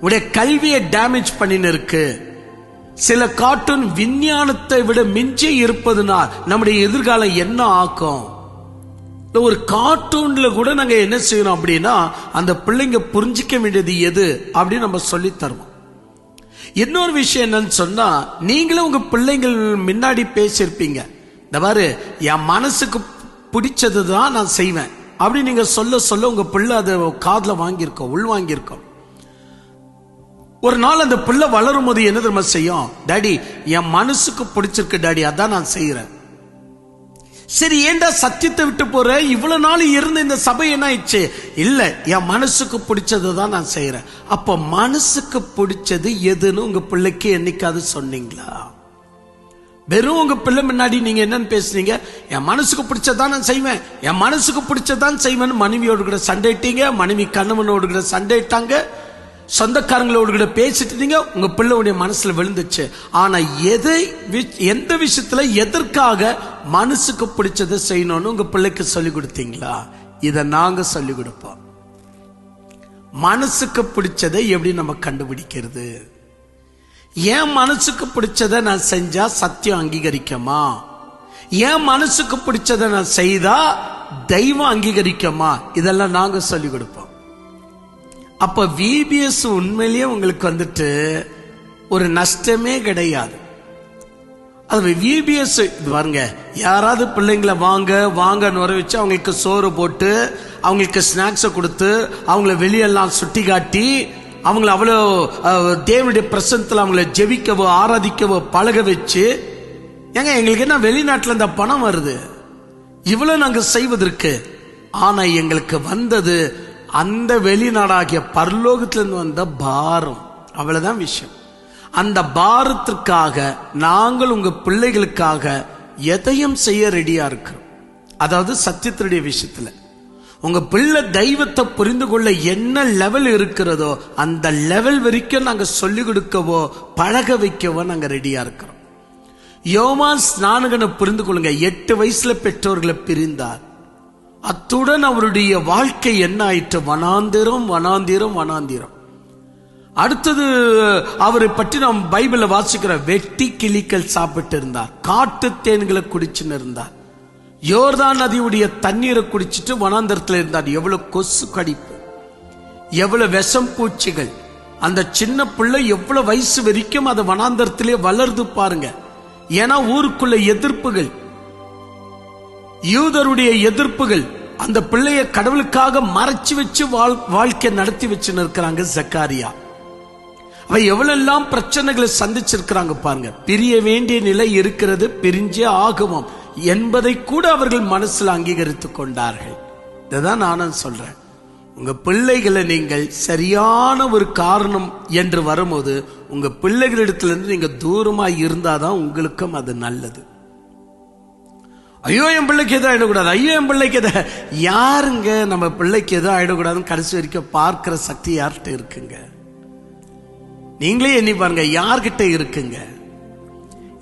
உடைய கல்வியை டேமேஜ் பண்ணின்னு இருக்கு. சில கார்ட்டூன் விஞ்ஞானத்தை விட மிஞ்சி இருப்பதுனால் நம்முடைய எதிர்காலம் என்ன ஆக்கும்? ஒரு கார்ட்டூன்ல கூட நாங்க என்ன செய்யணும் அப்படின்னா அந்த பிள்ளைங்க புரிஞ்சிக்க வேண்டியது எது அப்படின்னு நம்ம சொல்லி தருவோம். இன்னொரு விஷயம் என்னன்னு சொன்னா, நீங்களும் உங்க பிள்ளைங்கள் முன்னாடி பேசியிருப்பீங்க, இந்த மாதிரி என் மனசுக்கு பிடிச்சதுதான் நான் செய்வேன் அப்படி நீங்க சொல்ல சொல்ல உங்க பிள்ளை அதை காதுல வாங்கியிருக்கோம், உள் வாங்கியிருக்கோம். ஒரு நாள் அந்த பிள்ளை வளரும் போது என்ன தெரியுமா செய்யும்? டாடி, என் மனசுக்கு பிடிச்சிருக்கு டாடி, அதான் நான் செய்யறேன். சரி, ஏண்டா சத்தியத்தை விட்டு போற? இவ்வளவு நாள் இருந்த இந்த சபை என்ன ஆயிடுச்சு? இல்ல, என் மனசுக்கு பிடிச்சதை தான் நான் செய்யறேன். அப்ப மனசுக்கு பிடிச்சது எதுன்னு உங்க பிள்ளைக்கு என்னைக்காவது சொன்னீங்களா? வெறும் உங்க பிள்ளை முன்னாடி நீங்க என்னன்னு பேசுறீங்க? என் மனசுக்கு பிடிச்சதான் நான் செய்வேன், என் மனசுக்கு பிடிச்சதான் செய்வேன். மனைவியோடு கூட சண்டைட்டீங்க, மனைவி கணவனோடு கூட சண்டைட்டாங்க, சொந்தக்காரங்களோடு கூட பேசிட்டு உங்க பிள்ளையுடைய மனசுல விழுந்துச்சு. ஆனா எந்த விஷயத்துல எதற்காக மனசுக்கு பிடிச்சதை செய்யணும்னு உங்க பிள்ளைக்கு சொல்லி கொடுத்தீங்களா? இத நாங்க சொல்லி கொடுப்போம். மனசுக்கு பிடிச்சதை எப்படி நம்ம கண்டுபிடிக்கிறது? என் மனசுக்கு பிடிச்சதை நான் செஞ்சா சத்தியம் அங்கீகரிக்குமா? என் மனசுக்கு பிடிச்சதை நான் செய்தா தெய்வம் அங்கீகரிக்குமா? இதெல்லாம் நாங்க சொல்லி கொடுப்போம். அப்ப VBS உண்மையிலேயே உங்களுக்கு வந்துட்டு ஒரு நஷ்டமே கிடையாது. அது VBS பாருங்க, யாராவது பிள்ளைங்களை வாங்க வாங்கன்னு வர வச்சு அவங்களுக்கு சோறு போட்டு அவங்களுக்கு ஸ்நாக்ஸை கொடுத்து அவங்கள வெளியெல்லாம் சுட்டி காட்டி அவங்கள அவ்வளோ தேவனுடைய பிரசன்னத்துல அவங்கள ஜெபிக்கவோ ஆராதிக்கவோ பழக வச்சு, ஏங்க எங்களுக்கு என்ன வெளிநாட்டுல இந்த பணம் வருது இவ்வளவு நாங்க செய்வதற்கு? ஆனா எங்களுக்கு வந்தது அந்த வெளிநாடாகிய பரலோகத்திலிருந்து வந்த பாரம். அவ்வளவுதான் விஷயம். அந்த பாரத்திற்காக நாங்கள் உங்க பிள்ளைகளுக்காக எதையும் செய்ய ரெடியா இருக்கிறோம். அதாவது சத்தியத்தினுடைய விஷயத்துல உங்க பிள்ளை தெய்வத்தை புரிந்து கொள்ள என்ன லெவல் இருக்கிறதோ அந்த லெவல் வரைக்கும் நாங்க சொல்லிக் கொடுக்கவோ பழக வைக்கவோ நாங்க ரெடியா இருக்கிறோம். யோவான் ஸ்நானகனை புரிந்து கொள்ளுங்க. 8 வயசுல பெற்றோர்களை பிரிந்தார். அத்துடன் அவருடைய வாழ்க்கை என்ன ஆயிற்று? வனாந்திரம், வனாந்திரம், வனாந்திரம். அடுத்தது அவரை பற்றி நாம் பைபிள வாசிக்கிற வெட்டி கிளிகள் சாப்பிட்டு இருந்தார், காட்டு தேன்களை குடிச்சுன்னு இருந்தார், யோர்தான் நதியுடைய தண்ணீரை குடிச்சிட்டு வனாந்தரத்தில் இருந்தார். எவ்வளவு கொசு கடிப்பு, எவ்வளவு விஷம் பூச்சிகள். அந்த சின்ன பிள்ளை எவ்வளவு வயசு வரைக்கும் அது வனாந்தரத்திலே வளர்ந்து பாருங்க. ஏன்னா ஊருக்குள்ள எதிர்ப்புகள், யூதருடைய எதிர்ப்புகள். அந்த பிள்ளைய கடவுளுக்காக மறைச்சு வச்சு வாழ்க்கை நடத்தி வச்சுன்னு இருக்கிறாங்க சக்காரியா. அவ எவ்வளெல்லாம் பிரச்சனைகளை சந்திச்சிருக்கிறாங்க பாருங்க. பிரிய வேண்டிய நிலை இருக்கிறது, பிரிஞ்சே ஆகுவோம் என்பதை கூட அவர்கள் மனசுல அங்கீகரித்துக் கொண்டார்கள். இதுதான் நானும் சொல்றேன். உங்க பிள்ளைகளை நீங்கள் சரியான ஒரு காரணம் என்று வரும்போது உங்க பிள்ளைகளிடத்திலிருந்து நீங்க தூரமா இருந்தாதான் உங்களுக்கும் அது நல்லது. ஐயோ என் பிள்ளைக்கு எதுவும் ஆயிடக்கூடாது, ஐயோ என் பிள்ளைக்கு எதை, யாருங்க நம்ம பிள்ளைக்கு எதுவும் ஆயிடக்கூடாதுன்னு கடைசி வரைக்கும் பார்க்கிற சக்தி யார்கிட்ட இருக்குங்க? நீங்களே எண்ணி பாருங்க, யார்கிட்ட இருக்குங்க?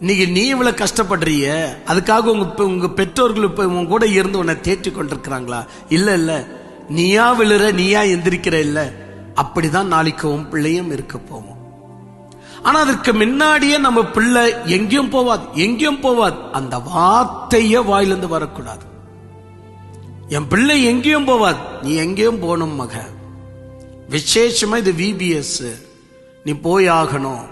இன்னைக்கு நீ இவ்வளவு கஷ்டப்படுறிய, அதுக்காக உங்க பெற்றோர்கள் இப்ப உங்க கூட இருந்து உன்னை தேற்றி கொண்டிருக்கிறாங்களா? இல்ல இல்ல, நீயா விழுற, நீயா எந்திரிக்கிற இல்ல. அப்படிதான் நாளைக்கு உன் பிள்ளையும் இருக்க போவோம். ஆனா அதற்கு முன்னாடியே நம்ம பிள்ளை எங்கேயும் போவாது, எங்கேயும் போவாது அந்த வார்த்தைய வாயிலிருந்து வரக்கூடாது. என் பிள்ளை எங்கேயும் போவாது, நீ எங்கேயும் போகணும் மக. விசேஷமா இது VBS, நீ போய் ஆகணும்,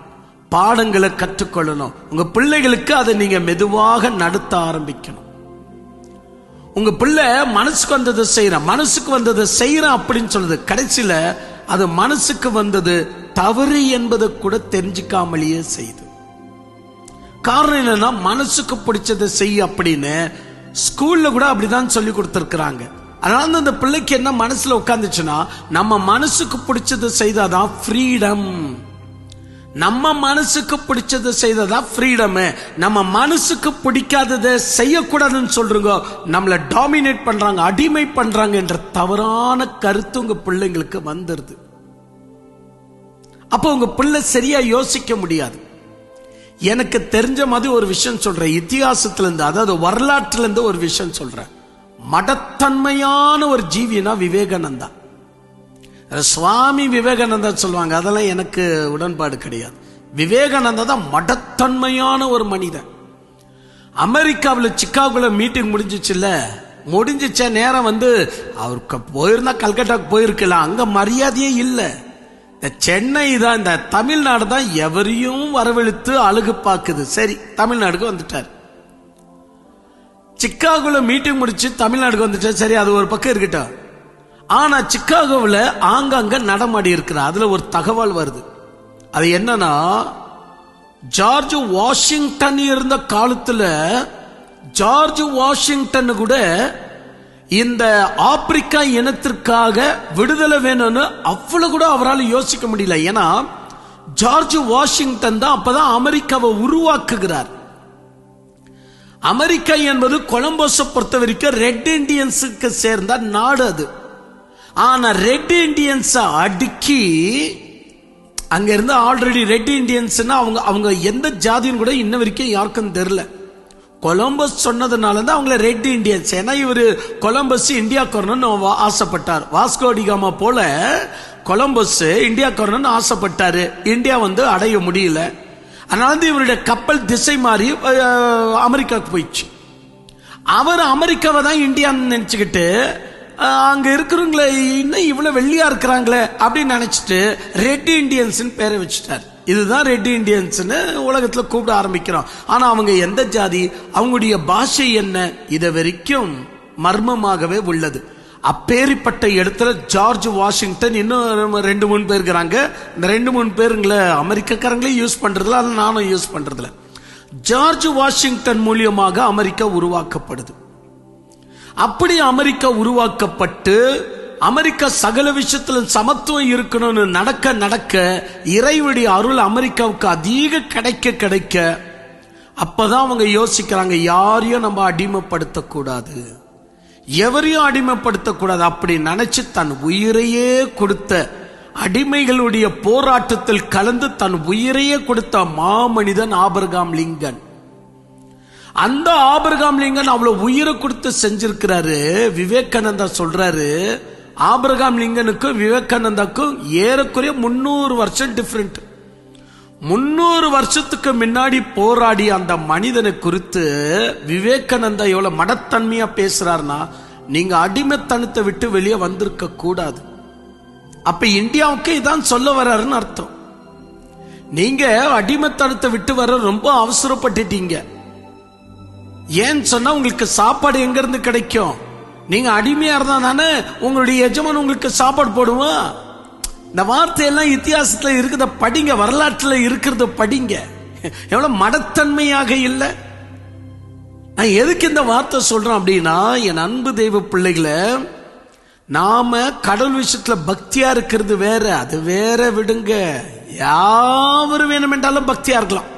பாடங்களை கற்றுக்கொள்ளணும். உங்க பிள்ளைகளுக்கு அதை நீங்க மெதுவாக நடத்த ஆரம்பிக்கணும். உங்க பிள்ளை மனசுக்கு வந்ததை செய்யறான், மனசுக்கு வந்ததை செய்யறான் அப்படின்னு சொல்லுது. கடைசியில அது மனசுக்கு வந்தது தவறு என்பதை கூட தெரிஞ்சுக்காமலேயே செய்யுது. காரணம் என்னன்னா, மனசுக்கு பிடிச்சதை செய்ய அப்படின்னு ஸ்கூல்ல கூட அப்படிதான் சொல்லி கொடுத்திருக்கிறாங்க. அதனால அந்த பிள்ளைக்கு என்ன மனசுல உட்கார்ந்துச்சுன்னா, நம்ம மனசுக்கு பிடிச்சதை செய்தாதான் ஃப்ரீடம். நம்ம மனசுக்கு பிடிச்சதை செய்ததான் ஃப்ரீடம். நம்ம மனசுக்கு பிடிக்காததை செய்யக்கூடாதுன்னு சொல்றோங்க, நம்மளை டாமினேட் பண்றாங்க, அடிமை பண்றாங்க என்ற தவறான கருத்து உங்க பிள்ளைங்களுக்கு வந்துருது. அப்போ உங்க பிள்ளை சரியா யோசிக்க முடியாது. எனக்கு தெரிஞ்ச மாதிரி ஒரு விஷயம் சொல்றேன், இதிகாசத்திலிருந்து, அதாவது வரலாற்றிலிருந்து ஒரு விஷயம் சொல்றேன். மடத்தன்மையான ஒரு ஜீவினா விவேகானந்தா. சுவாமி விவேகானந்தா சொல்லுவாங்க, அதெல்லாம் எனக்கு உடன்பாடு கிடையாது. விவேகானந்தா தான் மடத்தன்மையான ஒரு மனிதன். அமெரிக்காவில் சிக்காகோல மீட்டிங் முடிஞ்சிச்சுல்ல, முடிஞ்சிச்ச நேரம் வந்து அவருக்கு போயிருந்தா கல்கட்டாக்கு போயிருக்கலாம், அங்க மரியாதையே இல்லை. இந்த சென்னை தான், இந்த தமிழ்நாடு தான் எவரையும் வரவழைத்து அழகு பார்க்குது. சரி, தமிழ்நாடுக்கு வந்துட்டார். சிக்காகோல மீட்டிங் முடிச்சு தமிழ்நாடுக்கு வந்துட்டார். சரி, அது ஒரு பக்கம் இருக்கட்டும். ஆனா சிக்காகோவில் ஆங்காங்க நடமாடி இருக்கிறார். அதுல ஒரு தகவல் வருது. அது என்னன்னா, ஜார்ஜ் வாஷிங்டன் இருந்த காலத்துல ஜார்ஜ் வாஷிங்டன் கூட இந்த ஆப்பிரிக்கா இனத்திற்காக விடுதலை வேணும்னு அவ்வளவு கூட அவரால் யோசிக்க முடியல. ஏன்னா ஜார்ஜ் வாஷிங்டன் தான் அப்பதான் அமெரிக்காவை உருவாக்குகிறார். அமெரிக்கா என்பது கொலம்பஸை பொறுத்த வரைக்கும் ரெட் இண்டியன்ஸுக்கு சேர்ந்த நாடு அது. ஆனா ரெட் இண்டியன்ஸ் அடுக்கி அங்க இருந்து ஆல்ரெடி ரெட் இண்டியன்ஸ்னா அவங்க எந்த ஜாதின்னு கூட இன்ன வரைக்கும் யாருக்கும் தெரியல. கொலம்பஸ் சொன்னதுனால தான் அவங்கள ரெட் இண்டியன்ஸ். ஏன்னா இவரு கொலம்பஸ் இந்தியாவுக்கு வரணும்னு ஆசைப்பட்டார். வாஸ்கோடிகாமா போல கொலம்பஸ் இந்தியாவுக்கு வரணும்னு ஆசைப்பட்டாரு. இந்தியா வந்து அடைய முடியல. அதனால இவருடைய கப்பல் திசை மாறி அமெரிக்காவுக்கு போயிடுச்சு. அவர் அமெரிக்காவை தான் இந்தியான்னு நினைச்சுக்கிட்டு அங்க இருக்கிறவங்களை இன்னும் இவ்வளவு வெள்ளியா இருக்கிறாங்களே அப்படின்னு நினைச்சிட்டு ரெட் இண்டியன்ஸ் பேரை வச்சுட்டார். இதுதான் ரெட் இண்டியன்ஸ் உலகத்துல கூப்பிட ஆரம்பிக்கிறோம். ஆனா அவங்க எந்த ஜாதி, அவங்களுடைய பாஷை என்ன, இதை வரைக்கும் மர்மமாகவே உள்ளது. அப்பேரிப்பட்ட இடத்துல ஜார்ஜ் வாஷிங்டன் இன்னும் 2-3 பேர் இருக்கிறாங்க. இந்த 2-3 பேருங்களை அமெரிக்காக்காரங்களே யூஸ் பண்றதுல, அது நானும் யூஸ் பண்றதுல. ஜார்ஜ் வாஷிங்டன் மூலியமாக அமெரிக்கா உருவாக்கப்படுது. அப்படி அமெரிக்கா உருவாக்கப்பட்டு அமெரிக்கா சகல விஷயத்துல சமத்துவம் இருக்கணும்னு நடக்க நடக்க இறைவனுடைய அருள் அமெரிக்காவுக்கு அதிக கிடைக்க அப்பதான் அவங்க யோசிக்கிறாங்க, யாரையும் நம்ம அடிமைப்படுத்தக்கூடாது, எவரையும் அடிமைப்படுத்தக்கூடாது. அப்படி நினைச்சு தன் உயிரையே கொடுத்த, அடிமைகளுடைய போராட்டத்தில் கலந்து தன் உயிரையே கொடுத்த மாமனிதன் ஆபிரகாம் லிங்கன். அந்த ஆபிரகாம் லிங்கன் அவ்வளவு உயிரை கொடுத்து செஞ்சிருக்கிறாரு. விவேகானந்தா சொல்றாரு, ஆபிரகாம் லிங்கனுக்கும் விவேகானந்தாக்கும் ஏறக்குறைய 300 வருஷம் டிஃபரெண்ட். 300 வருஷத்துக்கு முன்னாடி போராடி அந்த மனிதனை குறித்து விவேகானந்தா எவ்வளவு மடத்தன்மையா பேசுறாருன்னா, நீங்க அடிமைத்தனத்தை விட்டு வெளியே வந்திருக்க கூடாது. அப்ப இந்தியாவுக்கு இதான் சொல்ல வர்றாருன்னு அர்த்தம். நீங்க அடிமைத்தனத்தை விட்டு வர ரொம்ப அவசரப்பட்டுட்டீங்க. ஏன்னு சொன்னா உங்களுக்கு சாப்பாடு எங்க இருந்து கிடைக்கும்? நீங்க அடிமையா இருந்தா தானே உங்களுடைய எஜமான் உங்களுக்கு சாப்பாடு போடுவான். இந்த வார்த்தையெல்லாம் இத்தியாசத்துல இருக்கிறத படிங்க, வரலாற்றுல இருக்கிறத படிங்க. எவ்வளவு மடத்தன்மையாக இல்லை. நான் எதுக்கு இந்த வார்த்தை சொல்றேன் அப்படின்னா, என் அன்பு தெய்வ பிள்ளைகளை, நாம கடவுள் விஷயத்துல பக்தியா இருக்கிறது வேற, அது வேற. விடுங்க, யாவரும் வேணுமென்றாலும் பக்தியா இருக்கலாம்.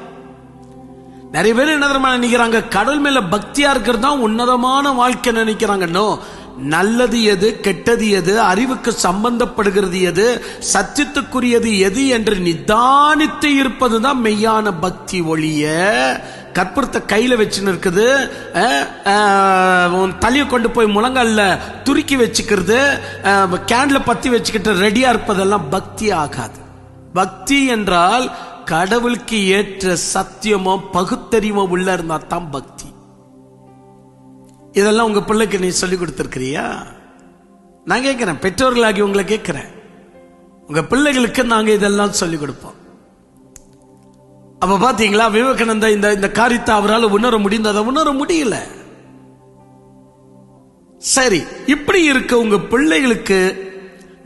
நிறைய பேர் என்ன தெரியுமா நினைக்கிறாங்க, கடவுள் மேல பக்தியா இருக்கிறது தான் உன்னதமான வாழ்க்கை நினைக்கிறாங்க. நோ, நல்லது எது, கெட்டது எது, அறிவுக்கு சம்பந்தப்படுகிறது எது, சத்தியத்துக்குரியது எது என்று நிதானித்து இருப்பதுதான் மெய்யான பக்தி. ஒளிய கற்பூரத்தை கையில வச்சுன்னு இருக்குது, தலையை கொண்டு போய் முழங்கால துருக்கி வச்சுக்கிறது, கேன்ல பத்தி வச்சுக்கிட்டு ரெடியா இருப்பதெல்லாம் பக்தி ஆகாது. பக்தி என்றால் கடவுளுக்கு ஏற்ற சத்தியமோ பகுத்தறிவோ உள்ள இருந்தா தான் பக்தி. இதெல்லாம் உங்க பிள்ளைக்கு நீ சொல்லி கொடுத்திருக்கிறியா? நான் கேட்கிறேன், பெற்றோர்களாகி உங்களை கேட்கிறேன், உங்க பிள்ளைகளுக்கு நாங்க இதெல்லாம் சொல்லி கொடுப்போம். அப்ப பாத்தீங்களா, விவேகானந்தா இந்த காரியத்தை அவரால் உணர முடிந்ததை உணர முடியல. சரி, இப்படி இருக்க உங்க பிள்ளைகளுக்கு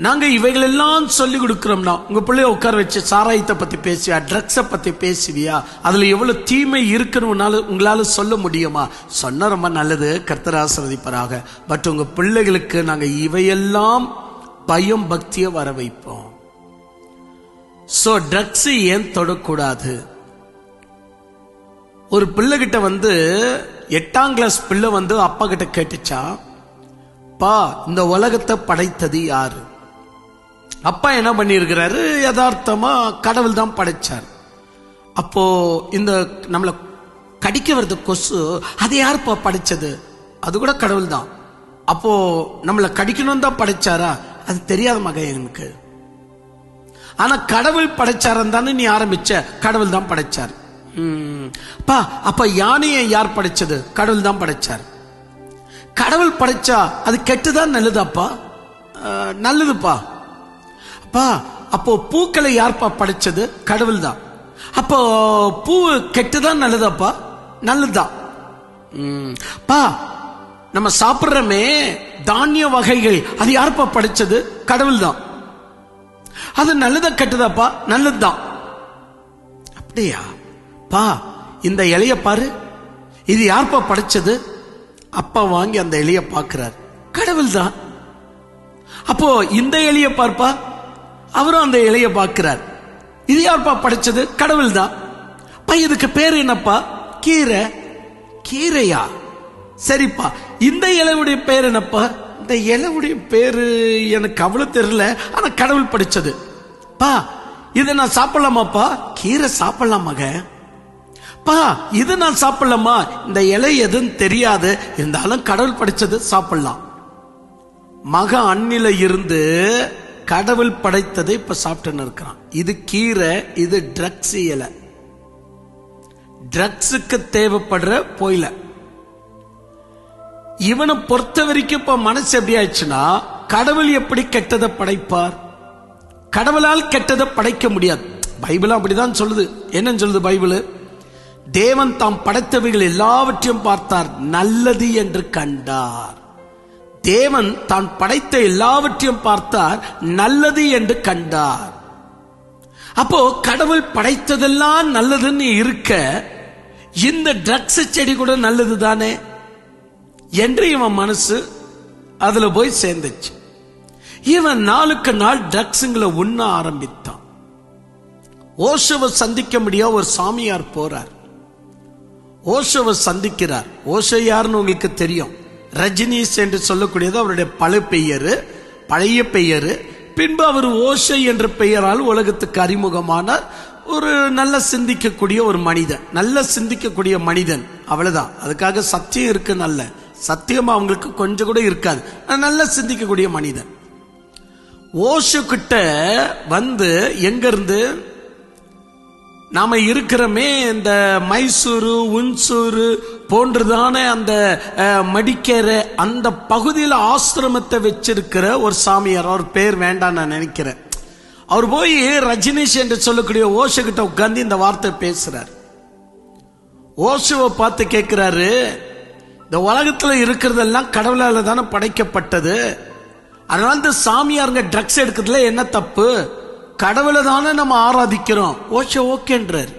நாங்க இவைகள் எல்லாம் சொல்லி கொடுக்கிறோம்னா, உங்க பிள்ளைய உட்கார வச்சு சாராயத்தை பத்தி பேசுவியா, ட்ரக்ஸை பத்தி பேசுவியா, அதுல எவ்வளவு தீமை இருக்குன்னு உங்களால சொல்ல முடியுமா? சொன்ன ரொம்ப நல்லது, கர்த்தர் ஆசீர்வதிப்பாராக. பட் உங்க பிள்ளைகளுக்கு நாங்க இவையெல்லாம் பயம் பக்தியை வர வைப்போம். சோ ட்ரக்ஸ் ஏன் தொடக்கூடாது? ஒரு பிள்ளைகிட்ட 8ஆம் கிளாஸ் பிள்ளை அப்பா கிட்ட கேட்டுச்சா, பா இந்த உலகத்தை படைத்தது யாரு? அப்பா என்ன பண்ணிருக்கிறாரு, யதார்த்தமா கடவுள் தான் படைச்சார். அப்போ இந்த நம்மளை கடிக்க வருது கொசு, அது யாருப்பா படைச்சது? அது கூட கடவுள் தான். அப்போ நம்மளை கடிக்கணும் தான் படைச்சாரா? அது தெரியாத மகன் எனக்கு. ஆனா கடவுள் படைச்சாரன் தானே நீ ஆரம்பிச்ச. கடவுள் தான் படைச்சார். அப்ப யானையை யார் படைச்சது? கடவுள் தான் படைச்சார். கடவுள் படைச்சா அது கெட்டுதான் நல்லதாப்பா? நல்லதுப்பா. அப்பா அப்போ பூக்களை யார்ப்பா படைச்சது? கடவுள் தான். அப்போ பூ கெட்டுதான் நல்லதாப்பா? நல்லதுதான். பா நம்ம சாப்பிடுறமே தானிய வகைகள், அது யார்ப்பா படைச்சது? கடவுள் தான். அது நல்லதா கெட்டதாப்பா? நல்லதுதான். அப்படியா? பா இந்த இலைய பாரு, இது யார்ப்பா படைச்சது? அப்பா வாங்கி அந்த இலைய பார்க்கிறார், கடவுள் தான். அப்போ இந்த இலைய பார்ப்பா, அவரும் அந்த இலைய பார்க்கிறார், இது யார்ப்பா படைச்சது? கடவுள் தான். இதுக்கு பேரு என்னப்பா? கீரை. கீரையா? சரிப்பா, இந்த இலையுடைய பேர் என்னப்பா? இந்த இலையுடைய பேரு எனக்கு அவ்வளவு தெரியல, ஆனா கடவுள் படைச்சது. பா இதை நான் சாப்பிடலாமாப்பா? கீரை சாப்பிடலாம் மக. பா இது நான் சாப்பிடலாமா? இந்த இலை எதுன்னு தெரியாது, இருந்தாலும் கடவுள் படைச்சது, சாப்பிடலாம். மக அண்ணில இருந்து கடவுள் படைத்ததை இப்ப சாப்பிட்டு இருக்கிறான். இது கீரை, இது ட்ரக்ஸ் இலை. ட்ரக்ஸுக்கு தேவைப்படுற போயில. இவனை பொறுத்த வரைக்கும் இப்ப மனசு எப்படி ஆயிடுச்சுன்னா, கடவுள் எப்படி கெட்டதை படைப்பார்? கடவுளால் கெட்டதை படைக்க முடியாது. பைபிள் அப்படிதான் சொல்லுது. என்னன்னு சொல்லுது பைபிள்? தேவன் தாம் படைத்தவைகள் எல்லாவற்றையும் பார்த்தார், நல்லது என்று கண்டார். தேவன் தான் படைத்த எல்லாவற்றையும் பார்த்தார், நல்லது என்று கண்டார். அப்போ கடவுள் படைத்ததெல்லாம் நல்லதுன்னு இருக்க, இந்த ட்ரக்ஸ் செடி கூட நல்லது தானே என்று இவன் மனசு அதுல போய் சேர்ந்துச்சு. இவன் நாளுக்கு நாள் ட்ரக்ஸுங்களை உண்ண ஆரம்பித்தான். ஓஷோவை சந்திக்க முடியாத ஒரு சாமியார் போறார். ஓஷோவை சந்திக்கிறார். ஓஷோ யாருன்னு உங்களுக்கு தெரியும். ரஜினிஸ் என்று சொல்லக்கூடியது அவருடைய பழைய பெயரு. பின்பு அவர் ஓஷோ என்ற பெயரால் உலகத்துக்கு அறிமுகமான ஒரு நல்ல சிந்திக்கக்கூடிய ஒரு மனிதன், நல்ல சிந்திக்கக்கூடிய மனிதன், அவ்வளவுதான். அதுக்காக சத்தியம் இருக்கு, நல்ல சத்தியம் அவங்களுக்கு கொஞ்சம் கூட இருக்காது, நல்ல சிந்திக்கக்கூடிய மனிதன். ஓஷோ கிட்ட வந்து எங்க இருந்து நாம இருக்கிறோமே, இந்த மைசூரு உன்சூரு போன்றதான அந்த மடிக்கரை அந்த பகுதியில் ஆசிரமத்தை வச்சிருக்கிற ஒரு சாமியார், அவர் பேர் வேண்டாம் நான் நினைக்கிறேன். அவர் போய் ரஜினிஷ் என்று சொல்லக்கூடிய ஓஷோ கிட்ட உட்கார்ந்து இந்த வார்த்தை பேசுறார். ஓஷோவை பார்த்து கேட்கிறாரு, இந்த உலகத்துல இருக்கிறதெல்லாம் கடவுளால தானே படைக்கப்பட்டது, அதனால இந்த சாமியாருங்க ட்ரக்ஸ் எடுக்கிறதுல என்ன தப்பு, கடவுளை தானே நம்ம ஆராதிக்கிறோம். ஓஷோ ஓகேன்றார்.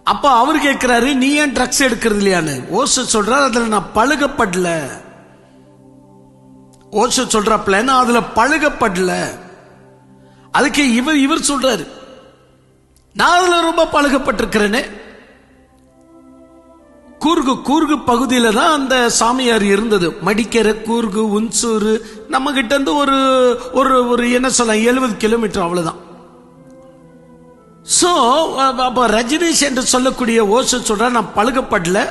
அப்ப அவர் கேட்கிறாரு, நீ ஏன் ட்ரக்ஸ் எடுக்கிறது இல்லையான்னு. ஓஷோ சொல்றாரு, அதுல நான் பழகப்படல. ஓஷோ சொல்றாப்ல, நான் அதுல பழகப்படல. அதுக்கு இவர் சொல்றாரு, நான் அதுல ரொம்ப பழகப்பட்டிருக்கிறேன்னு. கூர்கு பகுதியில தான் அந்த சாமியார் இருந்தது. மடிக்கரை, கூர்கு, உன்சூரு நம்ம கிட்ட இருந்து ஒரு என்ன சொல்ல 70 கிலோமீட்டர், அவ்வளவுதான். சோ அப்ப ரஜினிஷ் என்று சொல்லக்கூடிய ஓஷோ சொல்ற, நான் பழகப்படல,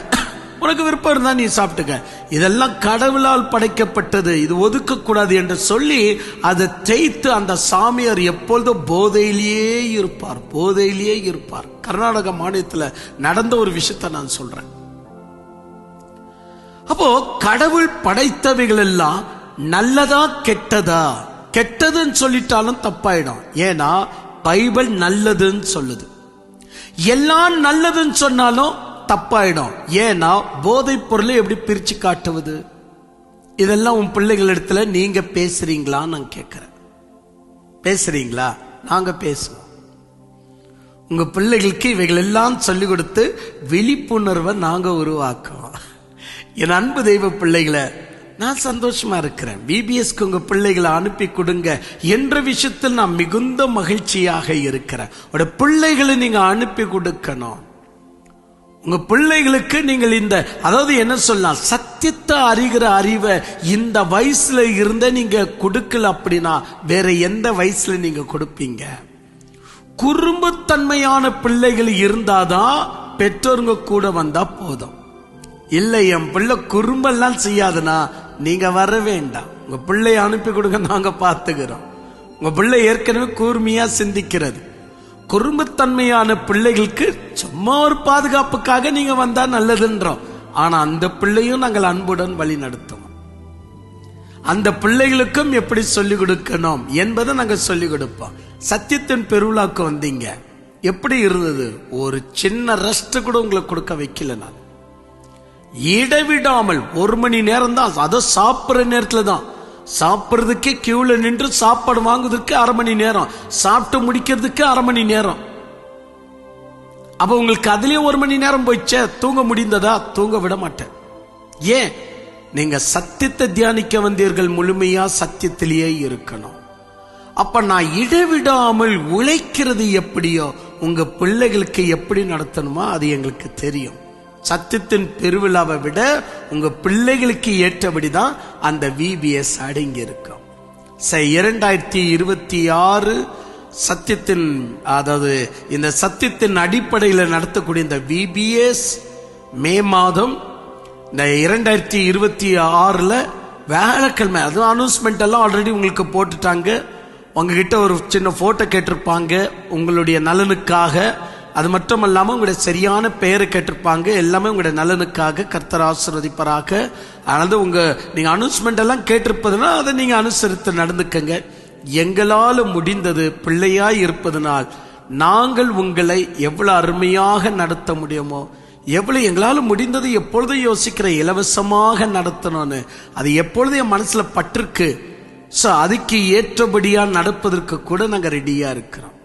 உனக்கு விருப்பம் இருந்தா நீ சாப்பிட்டுக்க, இதெல்லாம் கடவுளால் படைக்கப்பட்டது, இது ஒதுக்க கூடாது என்று சொல்லி அதை தேய்த்து அந்த சாமியார் எப்பொழுதும் போதையிலேயே இருப்பார். கர்நாடக மாநிலத்தில் நடந்த ஒரு விஷயத்தை நான் சொல்றேன். அப்போ கடவுள் படைத்தவைகள் எல்லாம் நல்லதா கெட்டதா, கெட்டதுன்னு சொல்லிட்டாலும் தப்பாயிடும். ஏன்னா பைபிள் நல்லதுன்னு சொல்லுது. எல்லாம் நல்லதுன்னு சொன்னாலும் தப்பாயிடும். ஏன்னா போதை பொருளை எப்படி பிரிச்சு காட்டுவது? இதெல்லாம் உன் பிள்ளைகள் இடத்துல நீங்க பேசுறீங்களா நான் கேட்கிறேன். பேசுறீங்களா? நாங்க பேசுவோம். உங்க பிள்ளைகளுக்கு இவைகள் எல்லாம் சொல்லிக் கொடுத்து விழிப்புணர்வை நாங்க உருவாக்குவோம். என் அன்பு தெய்வ பிள்ளைகளை, நான் சந்தோஷமா இருக்கிறேன். VBSக்கு உங்க பிள்ளைகளை அனுப்பி கொடுங்க என்ற விஷயத்தில் நான் மிகுந்த மகிழ்ச்சியாக இருக்கிறேன். உங்க பிள்ளைகளை நீங்க அனுப்பி கொடுக்கணும். உங்க பிள்ளைகளுக்கு நீங்கள் இந்த, அதாவது என்ன சொல்லலாம், சத்தியத்தை அறிகிற அறிவை இந்த வயசுல இருந்த நீங்க கொடுக்கல அப்படின்னா வேற எந்த வயசுல நீங்க கொடுப்பீங்க? குறும்புத்தன்மையான பிள்ளைகள் இருந்தாதான் பெற்றோருங்க கூட வந்தா போதும். இல்லை என் பிள்ளை குறும்பெல்லாம் செய்யாதுன்னா நீங்க வர வேண்டாம். உங்க பிள்ளைய அனுப்பி கொடுங்க, நாங்க பார்த்துக்கிறோம். உங்க பிள்ளை ஏற்கனவே கூர்மையா சிந்திக்கிறது. குறும்புத்தன்மையான பிள்ளைகளுக்கு சும்மா ஒரு பாதுகாப்புக்காக நீங்க வந்தா நல்லதுன்றோம். ஆனா அந்த பிள்ளையும் நாங்கள் அன்புடன் வழி நடத்துவோம். அந்த பிள்ளைகளுக்கும் எப்படி சொல்லிக் கொடுக்கணும் என்பதை நாங்க சொல்லிக் கொடுப்போம். சத்தியத்தின் பெருவிழாக்கு வந்தீங்க, எப்படி இருந்தது? ஒரு சின்ன ரெஸ்ட் கூட உங்களுக்கு கொடுக்க வைக்கல. நான் இடைவிடாமல் 1 மணி நேரம் தான், அதை சாப்பிட்ற நேரத்துல தான். சாப்பிட்றதுக்கே கியூல நின்று சாப்பாடு வாங்குறதுக்கு 1/2 மணி நேரம், சாப்பிட்டு முடிக்கிறதுக்கு 1/2 மணி நேரம். அப்ப உங்களுக்கு அதுலயே 1 மணி நேரம் போயிடுச்சே. தூங்க முடிந்ததா? தூங்க விட மாட்டேன். ஏன்? நீங்க சத்தியத்தை தியானிக்க வந்தீர்கள், முழுமையா சத்தியத்திலேயே இருக்கணும். அப்ப நான் இடைவிடாமல் உழைக்கிறது எப்படியோ உங்க பிள்ளைகளுக்கு எப்படி நடத்தணுமோ அது எங்களுக்கு தெரியும். சத்தியத்தின் பெருவிழாவை விட உங்க பிள்ளைகளுக்கு ஏற்றபடிதான் அந்த VBS அடங்கி இருக்கும். 2026 சத்தியத்தின், அதாவது இந்த சத்தியத்தின் அடிப்படையில் நடத்தக்கூடிய இந்த VBS மே மாதம் இந்த 2026 வியாழக்கிழமை, அது அனௌன்ஸ்மெண்ட் எல்லாம் ஆல்ரெடி உங்களுக்கு போட்டுட்டாங்க. உங்ககிட்ட ஒரு சின்ன போட்டோ கேட்டிருப்பாங்க உங்களுடைய நலனுக்காக. அது மட்டும் இல்லாமல் உங்களுடைய சரியான பெயரை கேட்டிருப்பாங்க. எல்லாமே உங்களுடைய நலனுக்காக. கர்த்தர் ஆசீர்வதிப்பாராக. அதனால நீங்க அனௌன்ஸ்மெண்ட் எல்லாம் கேட்டிருப்பதுனா அதை நீங்க அனுசரித்து நடந்துக்கங்க. எங்களால் முடிந்தது பிள்ளையாய் இருப்பதனால் நாங்கள் உங்களை எவ்வளவு அருமையாக நடத்த முடியுமோ, எவ்வளவு எங்களால் முடிந்தது எப்பொழுதும் யோசிக்கிற இலவசமாக நடத்தணும்னு அது எப்பொழுதும் என் மனசுல பட்டிருக்கு. ஸோ அதுக்கு ஏற்றபடியா நடப்பதற்கு கூட நாங்கள் ரெடியா இருக்கிறோம்.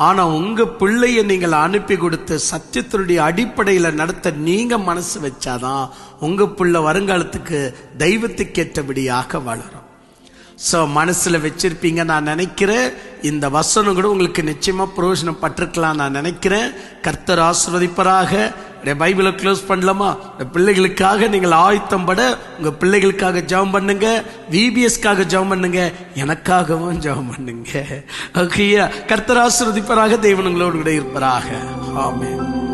ஆனா உங்க பிள்ளைய நீங்கள் அனுப்பி கொடுத்து சத்தியத்தினுடைய அடிப்படையில நடத்த நீங்க மனசு வச்சாதான் உங்க பிள்ளை வருங்காலத்துக்கு தெய்வத்துக்கு ஏற்றபடியாக வளரும். ஸோ மனசில் வச்சிருப்பீங்க நான் நினைக்கிறேன். இந்த வசனம் கூட உங்களுக்கு நிச்சயமாக பிரயோஜனம் பட்டிருக்கலாம் நான் நினைக்கிறேன். கர்த்தர் ஆசீர்வதிப்பாராக. பைபிளை க்ளோஸ் பண்ணலாமா? பிள்ளைகளுக்காக நீங்கள் ஆயத்தம் பட உங்கள் பிள்ளைகளுக்காக ஜெபம் பண்ணுங்க, விபிஎஸ்க்காக ஜெபம் பண்ணுங்க, எனக்காகவும் ஜெபம் பண்ணுங்க. ஓகே, கர்த்தர் ஆசீர்வதிப்பாராக. தேவன் உங்களோடு கூட இருப்பாராக. ஆமென்.